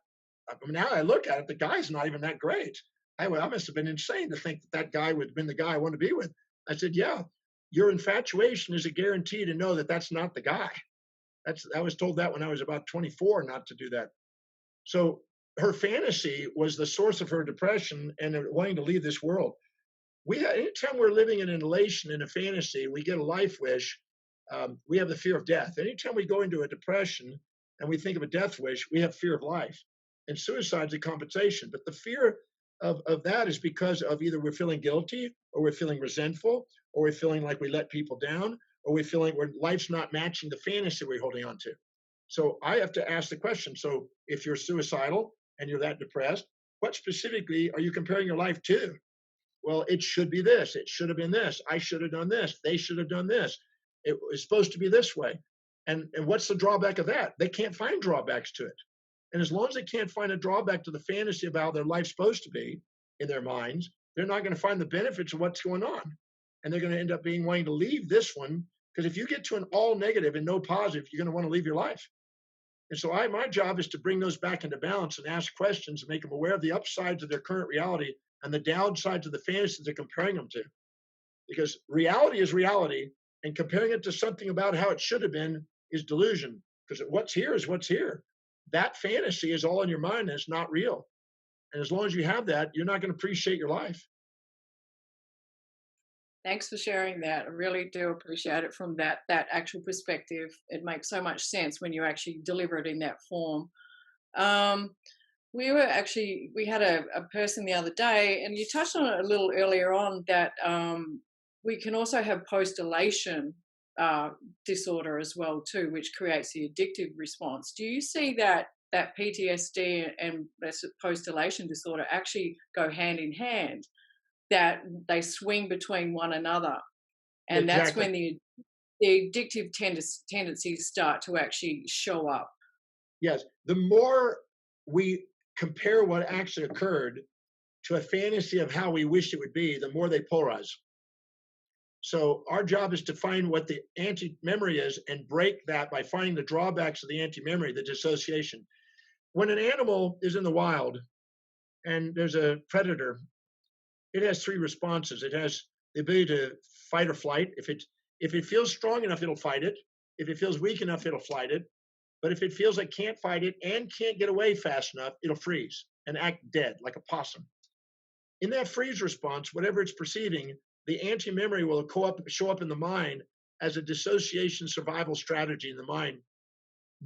I mean, now I look at it, the guy's not even that great. I must have been insane to think that guy would have been the guy I want to be with." I said, "Yeah, your infatuation is a guarantee to know that that's not the guy." I was told that when I was about 24, not to do that. So her fantasy was the source of her depression and wanting to leave this world. Anytime we're living in an elation in a fantasy, we get a life wish. we have the fear of death. Anytime we go into a depression and we think of a death wish, we have fear of life. And suicide's a compensation. But the fear of that is because of either we're feeling guilty, or we're feeling resentful, or we're feeling like we let people down, or we're feeling where life's not matching the fantasy we're holding on to. So I have to ask the question, so if you're suicidal and you're that depressed, what specifically are you comparing your life to? Well, it should be this. It should have been this. I should have done this. They should have done this. It was supposed to be this way. And what's the drawback of that? They can't find drawbacks to it. And as long as they can't find a drawback to the fantasy of how their life's supposed to be in their minds, they're not going to find the benefits of what's going on. And they're going to end up being wanting to leave this one. Because if you get to an all negative and no positive, you're going to want to leave your life. And so my job is to bring those back into balance and ask questions and make them aware of the upsides of their current reality and the downsides of the fantasies they're comparing them to. Because reality is reality, and comparing it to something about how it should have been is delusion. Because what's here is what's here. That fantasy is all in your mind and it's not real. And as long as you have that, you're not going to appreciate your life. Thanks for sharing that. I really do appreciate it from that actual perspective. It makes so much sense when you actually deliver it in that form. Um, we had a person the other day, and you touched on it a little earlier on, that we can also have post-elation uh, disorder as well too, which creates the addictive response. Do you see that PTSD and post-elation disorder actually go hand in hand, that they swing between one another, and that's Exactly. when the addictive tendencies start to actually show up? Yes. The more we compare what actually occurred to a fantasy of how we wish it would be, the more they polarize. So our job is to find what the anti-memory is and break that by finding the drawbacks of the anti-memory, the dissociation. When an animal is in the wild and there's a predator, it has three responses. It has the ability to fight or flight. If it feels strong enough, it'll fight it. If it feels weak enough, it'll flight it. But if it feels like can't fight it and can't get away fast enough, it'll freeze and act dead like a possum. In that freeze response, whatever it's perceiving, the anti-memory will show up in the mind as a dissociation survival strategy in the mind,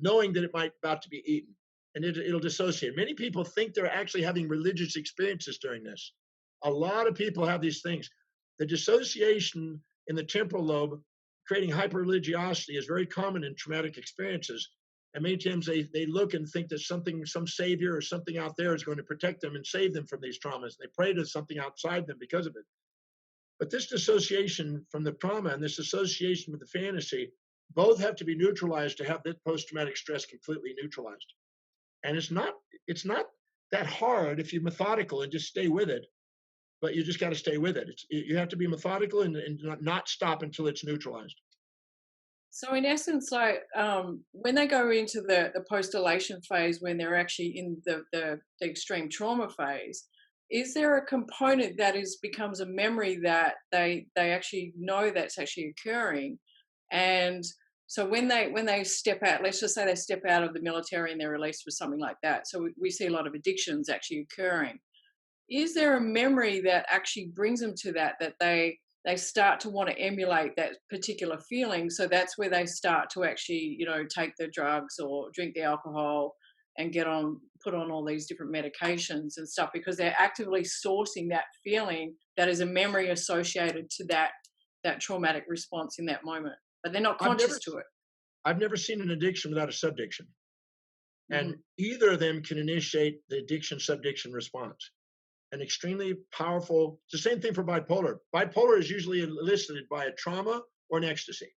knowing that it might about to be eaten, and it'll dissociate. Many people think they're actually having religious experiences during this. A lot of people have these things. The dissociation in the temporal lobe, creating hyper-religiosity, is very common in traumatic experiences. And many times they look and think that some savior or something out there is going to protect them and save them from these traumas. They pray to something outside them because of it. But this dissociation from the trauma and this association with the fantasy both have to be neutralized to have that post-traumatic stress completely neutralized. And it's not that hard if you're methodical and just stay with it, but you just got to stay with it. You have to be methodical and not stop until it's neutralized. So in essence, like when they go into the post-elation phase, when they're actually in the extreme trauma phase, is there a component that becomes a memory that they actually know that's actually occurring? And so when they step out, let's just say they step out of the military and they're released for something like that. So we see a lot of addictions actually occurring. Is there a memory that actually brings them to that they start to want to emulate that particular feeling? So that's where they start to actually, take the drugs or drink the alcohol and put on all these different medications and stuff, because they're actively sourcing that feeling that is a memory associated to that traumatic response in that moment, but they're not I've conscious never to it. I've never seen an addiction without a subdiction. And Hmm. either of them can initiate the addiction subdiction response. An extremely powerful, it's the same thing for bipolar. Bipolar is usually elicited by a trauma or an ecstasy.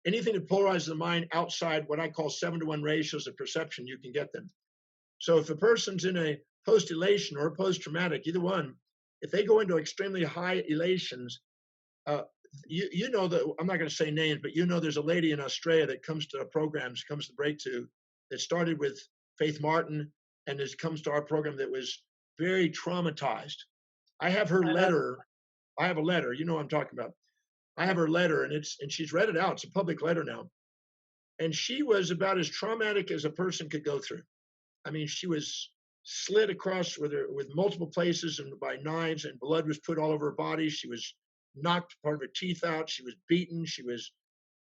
Anything that polarizes the mind outside what I call 7-to-1 ratios of perception, you can get them. So if a person's in a post-elation or a post-traumatic, either one, if they go into extremely high elations, uh, you know that, I'm not going to say names, but there's a lady in Australia that comes to our programs, comes to Breakthrough, that started with Faith Martin and comes to our program, that was very traumatized. I have her I know. letter. I have a letter. You know what I'm talking about. I have her letter, and she's read it out. It's a public letter now. And she was about as traumatic as a person could go through. I mean, she was slit across with multiple places and by knives, and blood was put all over her body. She was knocked part of her teeth out. She was beaten. She was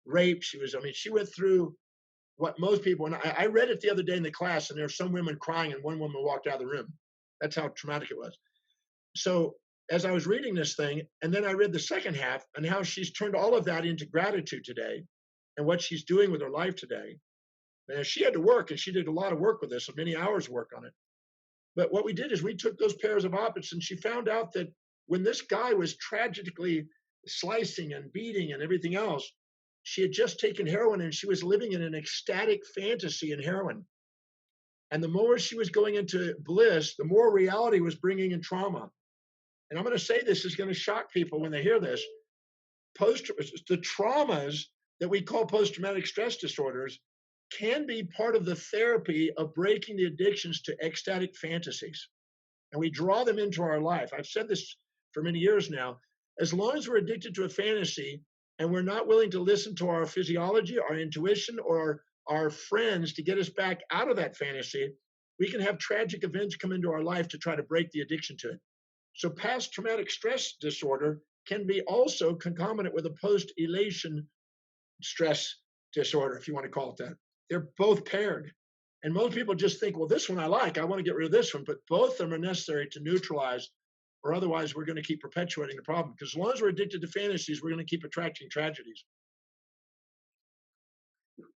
rape. She went through what most people, and I read it the other day in the class, and there were some women crying, and one woman walked out of the room. That's how traumatic it was. So as I was reading this thing, and then I read the second half and how she's turned all of that into gratitude today and what she's doing with her life today. And she had to work, and she did a lot of work with this, many hours of work on it. But what we did is we took those pairs of opposites, and she found out that when this guy was tragically slicing and beating and everything else, she had just taken heroin, and she was living in an ecstatic fantasy in heroin. And the more she was going into bliss, the more reality was bringing in trauma. And I'm going to say this is going to shock people when they hear this. The traumas that we call post-traumatic stress disorders can be part of the therapy of breaking the addictions to ecstatic fantasies. And we draw them into our life. I've said this for many years now. As long as we're addicted to a fantasy and we're not willing to listen to our physiology, our intuition, or our friends to get us back out of that fantasy, we can have tragic events come into our life to try to break the addiction to it. So past traumatic stress disorder can be also concomitant with a post-elation stress disorder, if you want to call it that. They're both paired. And most people just think, well, this one I like, I want to get rid of this one, but both of them are necessary to neutralize, or otherwise we're going to keep perpetuating the problem. Because as long as we're addicted to fantasies, we're going to keep attracting tragedies.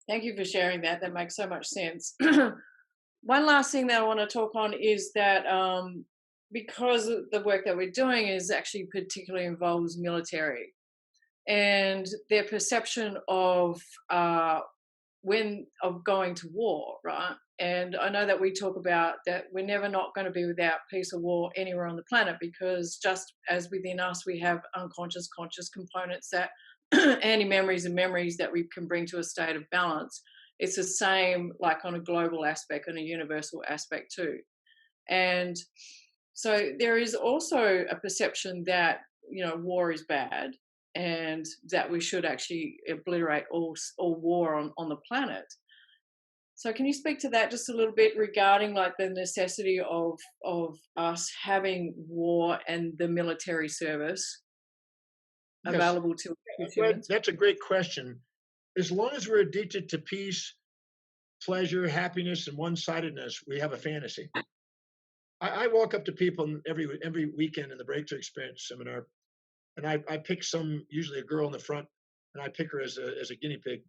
Thank you for sharing that. That makes so much sense. One last thing that I want to talk on is that because the work that we're doing is actually particularly involves military and their perception of going to war, right? And I know that we talk about that we're never not going to be without peace or war anywhere on the planet, because just as within us we have unconscious, conscious components that anti-memories and memories that we can bring to a state of balance. It's the same like on a global aspect, on a universal aspect too. And so there is also a perception that, war is bad and that we should actually obliterate all war on the planet. So can you speak to that just a little bit regarding like the necessity of us having war and the military service available to humans? That's a great question. As long as we're addicted to peace, pleasure, happiness, and one-sidedness, we have a fantasy. I walk up to people every weekend in the Breakthrough Experience seminar, and I pick usually a girl in the front, and I pick her as a guinea pig.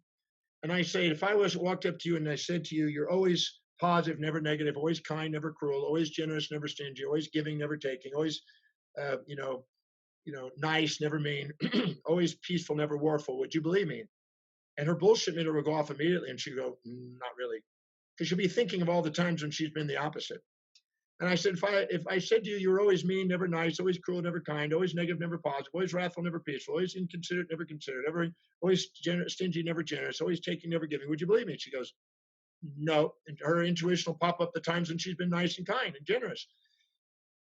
And I say, if I walked up to you and I said to you, you're always positive, never negative, always kind, never cruel, always generous, never stingy, always giving, never taking, always, nice, never mean, always peaceful, never warful, would you believe me? And her bullshit meter would go off immediately, and she'd go, not really. Because she'll be thinking of all the times when she's been the opposite. And I said, if I said to you, you're always mean, never nice, always cruel, never kind, always negative, never positive, always wrathful, never peaceful, always inconsiderate, never considerate, always stingy, never generous, always taking, never giving, would you believe me? And she goes, no. And her intuition will pop up the times when she's been nice and kind and generous.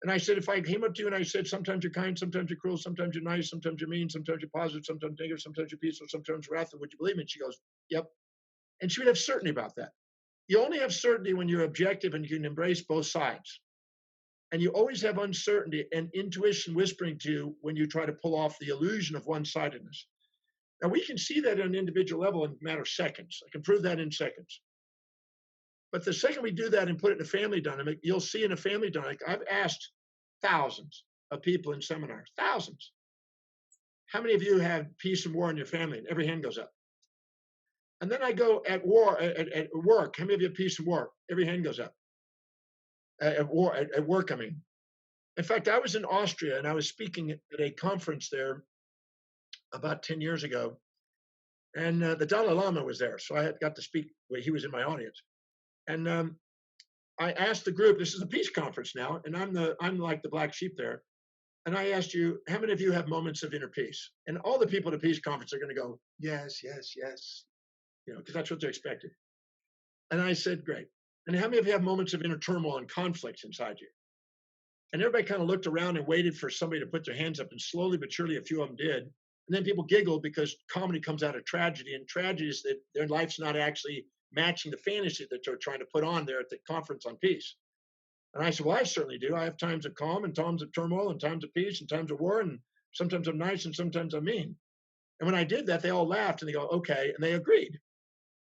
And I said, if I came up to you and I said, sometimes you're kind, sometimes you're cruel, sometimes you're nice, sometimes you're mean, sometimes you're positive, sometimes negative, sometimes you're peaceful, sometimes wrathful, would you believe me? And she goes, yep. And she would have certainty about that. You only have certainty when you're objective and you can embrace both sides. And you always have uncertainty and intuition whispering to you when you try to pull off the illusion of one-sidedness. Now, we can see that on an individual level in a matter of seconds. I can prove that in seconds. But the second we do that and put it in a family dynamic, you'll see in a family dynamic, I've asked thousands of people in seminars, thousands. How many of you have peace and war in your family? And every hand goes up. And then I go at work. How many of you have peace and war? Every hand goes up. At work, I mean. In fact, I was in Austria and I was speaking at a conference there about 10 years ago. And the Dalai Lama was there. So I got to speak where he was in my audience. And I asked the group, this is a peace conference now, and I'm like the black sheep there. And I asked you, how many of you have moments of inner peace? And all the people at a peace conference are going to go, yes, yes, yes, because that's what they're expecting. And I said, great. And how many of you have moments of inner turmoil and conflicts inside you? And everybody kind of looked around and waited for somebody to put their hands up, and slowly but surely a few of them did. And then people giggled because comedy comes out of tragedy, and tragedy is that their life's not actually matching the fantasy that they're trying to put on there at the conference on peace. And I said, well, I certainly do. I have times of calm and times of turmoil and times of peace and times of war, and sometimes I'm nice and sometimes I'm mean. And when I did that, they all laughed and they go, okay. And they agreed.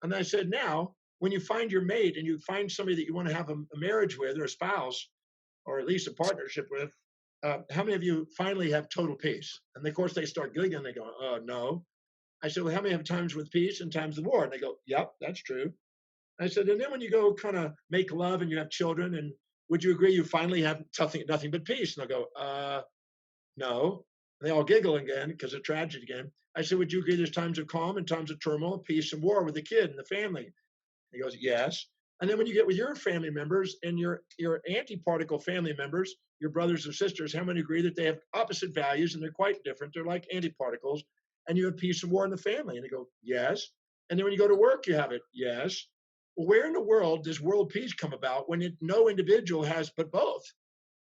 And I said, now, when you find your mate and you find somebody that you want to have a marriage with or a spouse, or at least a partnership with, how many of you finally have total peace? And of course, they start giggling. They go, no. I said, well, how many have times with peace and times with war? And they go, yep, that's true. I said, and then when you go kind of make love and you have children, and would you agree you finally have nothing but peace? And they'll go, no. And they all giggle again because of tragedy again. I said, would you agree there's times of calm and times of turmoil, peace and war with the kid and the family? He goes, yes. And then when you get with your family members and your antiparticle family members, your brothers and sisters, how many agree that they have opposite values and they're quite different? They're like antiparticles, and you have peace and war in the family. And they go, yes. And then when you go to work, you have it, yes. Well, where in the world does world peace come about when no individual has but both?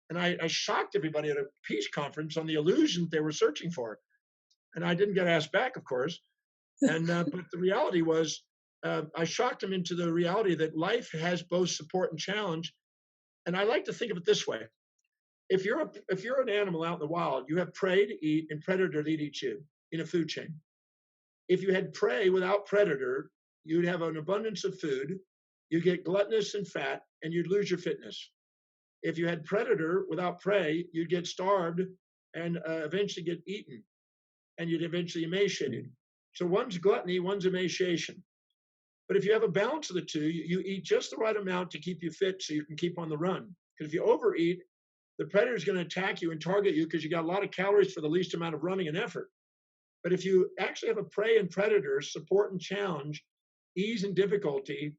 And I shocked everybody at a peace conference on the illusion they were searching for. And I didn't get asked back, of course. And but the reality was, I shocked them into the reality that life has both support and challenge. And I like to think of it this way: if you're an animal out in the wild, you have prey to eat and predator to eat you in a food chain. If you had prey without predator, you'd have an abundance of food, you get gluttonous and fat, and you'd lose your fitness. If you had predator without prey, you'd get starved and eventually get eaten, and you'd eventually emaciated. So one's gluttony, one's emaciation. But if you have a balance of the two, you eat just the right amount to keep you fit so you can keep on the run. Because if you overeat, the predator is going to attack you and target you because you got a lot of calories for the least amount of running and effort. But if you actually have a prey and predator, support and challenge, ease and difficulty,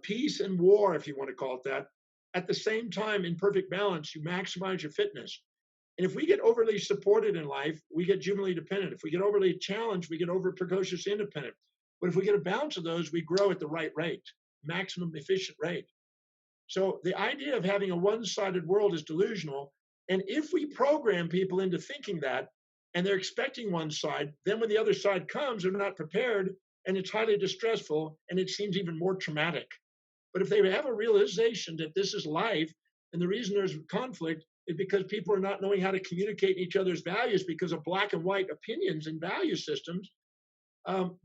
peace and war, if you want to call it that, at the same time in perfect balance, you maximize your fitness. And if we get overly supported in life, we get juvenilely dependent. If we get overly challenged, we get over precocious independent. But if we get a balance of those, we grow at the right rate, maximum efficient rate. So the idea of having a one-sided world is delusional. And if we program people into thinking that, and they're expecting one side, then when the other side comes, they're not prepared, and it's highly distressful, and it seems even more traumatic. But if they have a realization that this is life, and the reason there's conflict is because people are not knowing how to communicate each other's values because of black and white opinions and value systems,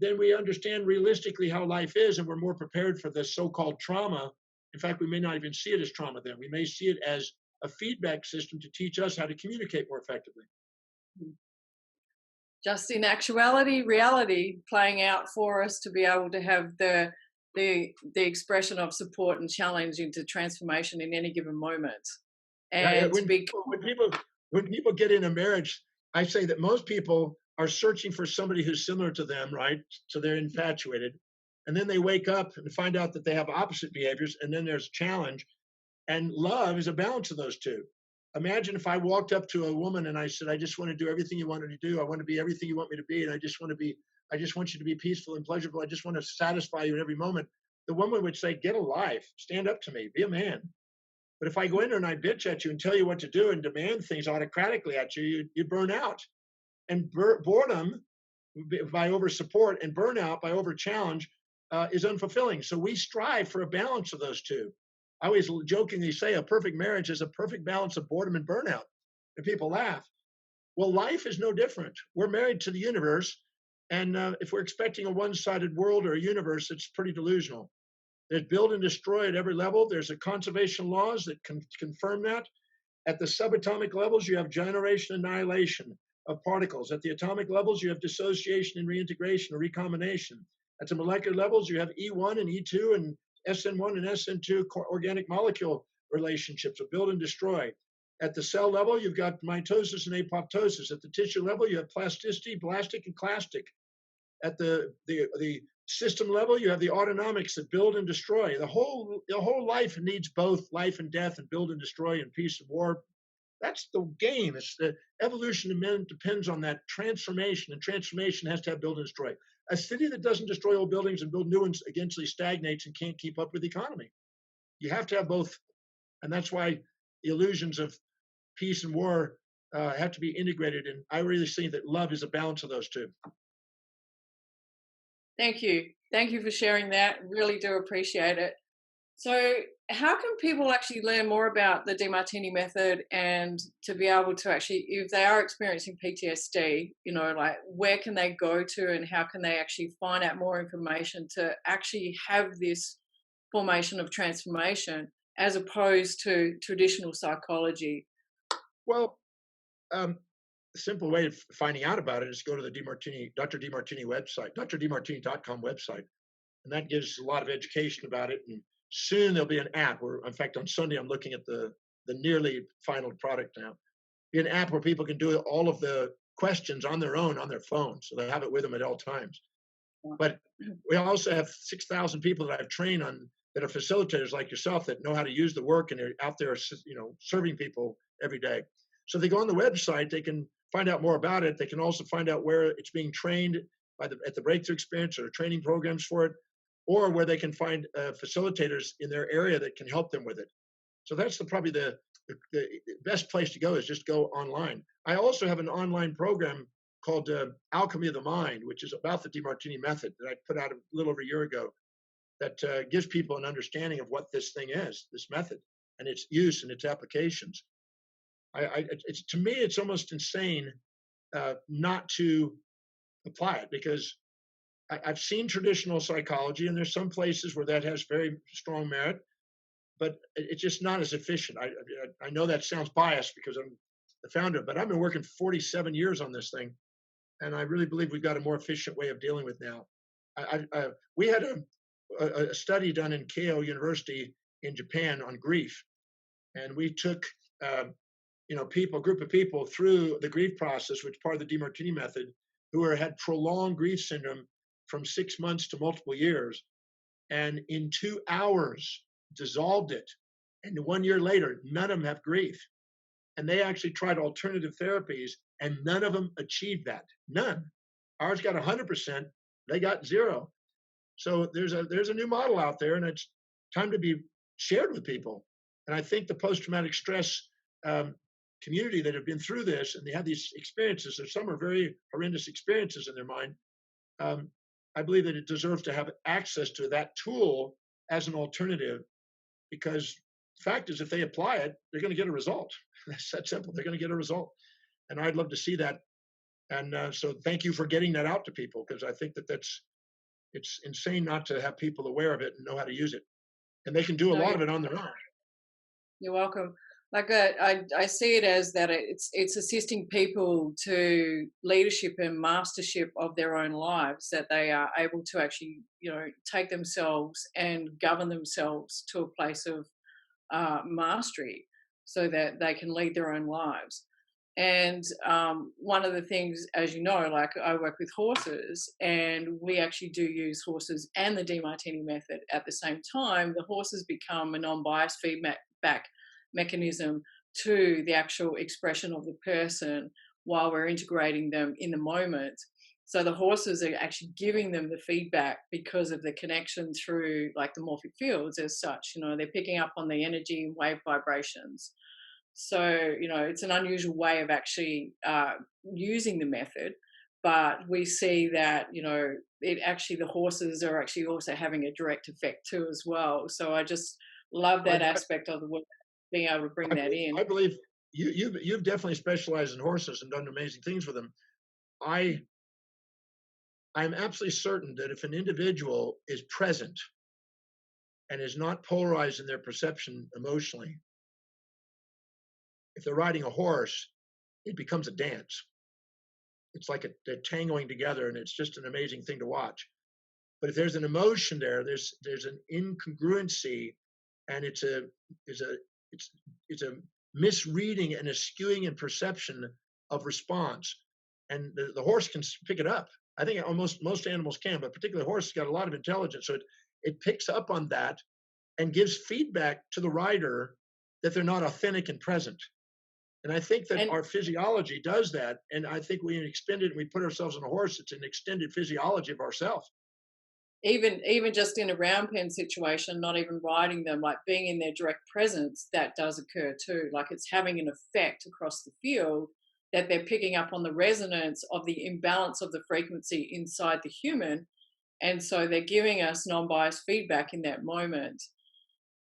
then we understand realistically how life is, and we're more prepared for this so-called trauma. In fact, we may not even see it as trauma then. We may see it as a feedback system to teach us how to communicate more effectively. Just in actuality, reality playing out for us to be able to have the expression of support and challenge into transformation in any given moment. And when people get in a marriage, I say that most people are searching for somebody who's similar to them, right? So they're infatuated. And then they wake up and find out that they have opposite behaviors, and then there's challenge. And love is a balance of those two. Imagine if I walked up to a woman and I said, I just want to do everything you want me to do. I want to be everything you want me to be. And I just want you to be peaceful and pleasurable. I just want to satisfy you in every moment. The woman would say, get a life, stand up to me, be a man. But if I go in there and I bitch at you and tell you what to do and demand things autocratically at you, you burn out. And boredom by over support and burnout by over challenge is unfulfilling. So we strive for a balance of those two. I always jokingly say a perfect marriage is a perfect balance of boredom and burnout. And people laugh. Well, life is no different. We're married to the universe. And if we're expecting a one-sided world or a universe, it's pretty delusional. There's build and destroy at every level. There's a conservation laws that confirm that. At the subatomic levels, you have generation and annihilation of particles. At the atomic levels, you have dissociation and reintegration or recombination. At the molecular levels, you have E1 and E2 and SN1 and SN2 organic molecule relationships of build and destroy. At the cell level, you've got mitosis and apoptosis. At the tissue level, you have plasticity, blastic, and clastic. At the system level, you have the autonomics that build and destroy. The whole life needs both life and death and build and destroy and peace and war. That's the game. It's the evolution of men depends on that transformation, and transformation has to have build and destroy. A city that doesn't destroy old buildings and build new ones eventually stagnates and can't keep up with the economy. You have to have both. And that's why the illusions of peace and war have to be integrated. And I really see that love is a balance of those two. Thank you. Thank you for sharing that. Really do appreciate it. So, how can people actually learn more about the Demartini method and to be able to actually, if they are experiencing PTSD, like where can they go to and how can they actually find out more information to actually have this formation of transformation as opposed to traditional psychology? Well, um, a simple way of finding out about it is go to the Dr. Demartini website, drdemartini.com website, and that gives a lot of education about it. And soon there'll be an app where, in fact, on Sunday I'm looking at the nearly final product now. Be an app where people can do all of the questions on their own on their phone, so they have it with them at all times. But we also have 6,000 people that I've trained on that are facilitators like yourself that know how to use the work and are out there, serving people every day. So if they go on the website, they can find out more about it. They can also find out where it's being trained at the Breakthrough Experience or training programs for it, or where they can find facilitators in their area that can help them with it. So that's probably the best place to go is just go online. I also have an online program called Alchemy of the Mind, which is about the Demartini method that I put out a little over a year ago that gives people an understanding of what this thing is, this method, and its use and its applications. It's to me, it's almost insane not to apply it because I've seen traditional psychology, and there's some places where that has very strong merit, but it's just not as efficient. I know that sounds biased because I'm the founder, but I've been working 47 years on this thing, and I really believe we've got a more efficient way of dealing with now. We had a study done in Keio University in Japan on grief, and we took a group of people through the grief process, which is part of the Demartini method, who had prolonged grief syndrome from 6 months to multiple years, and in 2 hours dissolved it. And 1 year later, none of them have grief. And they actually tried alternative therapies, and none of them achieved that. None. Ours got 100%. They got zero. So there's a new model out there, and it's time to be shared with people. And I think the post-traumatic stress community that have been through this and they have these experiences, or some are very horrendous experiences in their mind, I believe that it deserves to have access to that tool as an alternative, because the fact is, if they apply it, they're going to get a result. That's that simple. They're going to get a result. And I'd love to see that. And so thank you for getting that out to people, because I think that it's insane not to have people aware of it and know how to use it. And they can do a No, lot of it on their own. you're welcome. Like I see it as that it's assisting people to leadership and mastership of their own lives, that they are able to actually take themselves and govern themselves to a place of mastery, so that they can lead their own lives. And one of the things, as you know, like I work with horses, and we actually do use horses and the Demartini method at the same time. The horses become a non-biased feedback mechanism to the actual expression of the person while we're integrating them in the moment. So the horses are actually giving them the feedback because of the connection through like the morphic fields as such. They're picking up on the energy and wave vibrations. So, it's an unusual way of actually using the method, but we see that, it actually, the horses are actually also having a direct effect too as well. So I just love I, that aspect of the work, being able to bring that in. I believe you've definitely specialized in horses and done amazing things with them. I I'm absolutely certain that if an individual is present and is not polarized in their perception emotionally, if they're riding a horse, it becomes a dance. It's like they're tangoing together, and it's just an amazing thing to watch. But if there's an emotion there, there's an incongruency, and it's it's a misreading and a skewing in perception of response, and the horse can pick it up. I think almost most animals can, but particularly horses got a lot of intelligence, so it picks up on that and gives feedback to the rider that they're not authentic and present. And I think that And our physiology does that. And I think we extend it and we put ourselves on a horse. It's an extended physiology of ourselves. even just in a round pen situation, not even riding them, like being in their direct presence, that does occur too. Like it's having an effect across the field, that they're picking up on the resonance of the imbalance of the frequency inside the human, and so they're giving us non-biased feedback in that moment.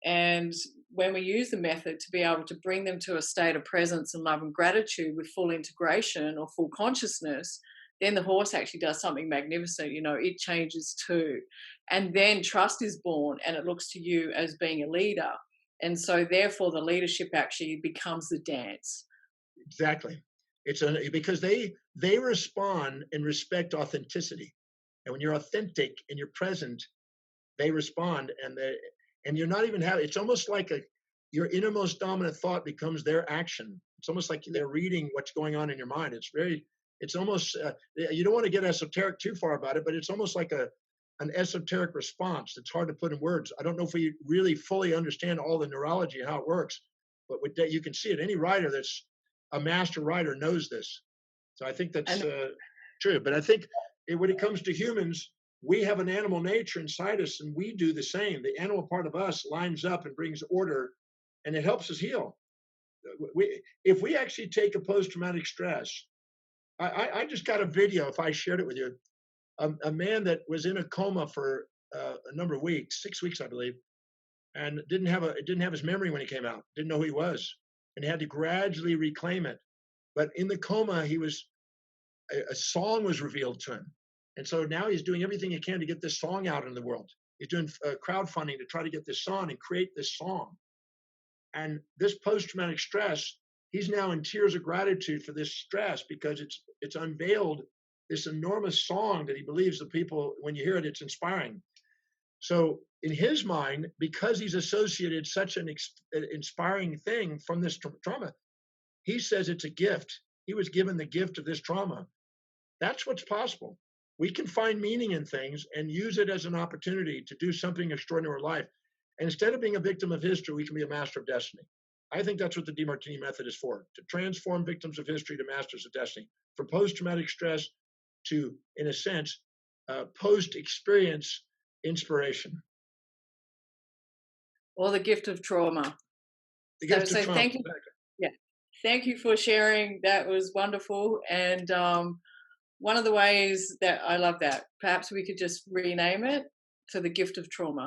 And when we use the method to be able to bring them to a state of presence and love and gratitude with full integration or full consciousness, then the horse actually does something magnificent. It changes too. And then trust is born and it looks to you as being a leader. And so, therefore, the leadership actually becomes the dance. Exactly. Because they respond and respect authenticity. And when you're authentic and you're present, they respond, and you're not even having, it's almost like your innermost dominant thought becomes their action. It's almost like they're reading what's going on in your mind. It's almost, you don't want to get esoteric too far about it, but it's almost like an esoteric response that's hard to put in words. I don't know if we really fully understand all the neurology and how it works, but with that, you can see it. Any writer that's a master writer knows this. So I think that's And true. But I think when it comes to humans, we have an animal nature inside us, and we do the same. The animal part of us lines up and brings order, and it helps us heal. If we actually take a post-traumatic stress, I just got a video, if I shared it with you, a man that was in a coma for a number of weeks, 6 weeks, I believe, and didn't have his memory when he came out, didn't know who he was, and he had to gradually reclaim it. But in the coma, a song was revealed to him. And so now he's doing everything he can to get this song out in the world. He's doing crowdfunding to try to get this song and create this song. And this post-traumatic stress, he's now in tears of gratitude for this stress because it's unveiled this enormous song that he believes the people, when you hear it, it's inspiring. So in his mind, because he's associated such an inspiring thing from this trauma, he says it's a gift. He was given the gift of this trauma. That's what's possible. We can find meaning in things and use it as an opportunity to do something extraordinary in life. And instead of being a victim of history, we can be a master of destiny. I think that's what the Demartini method is for, to transform victims of history to masters of destiny, from post-traumatic stress to, in a sense, post-experience inspiration. or the gift of trauma. The So, gift of so trauma. thank you. Yeah. Thank you for sharing. That was wonderful. And one of the ways that I love that, perhaps we could just rename it to the gift of trauma.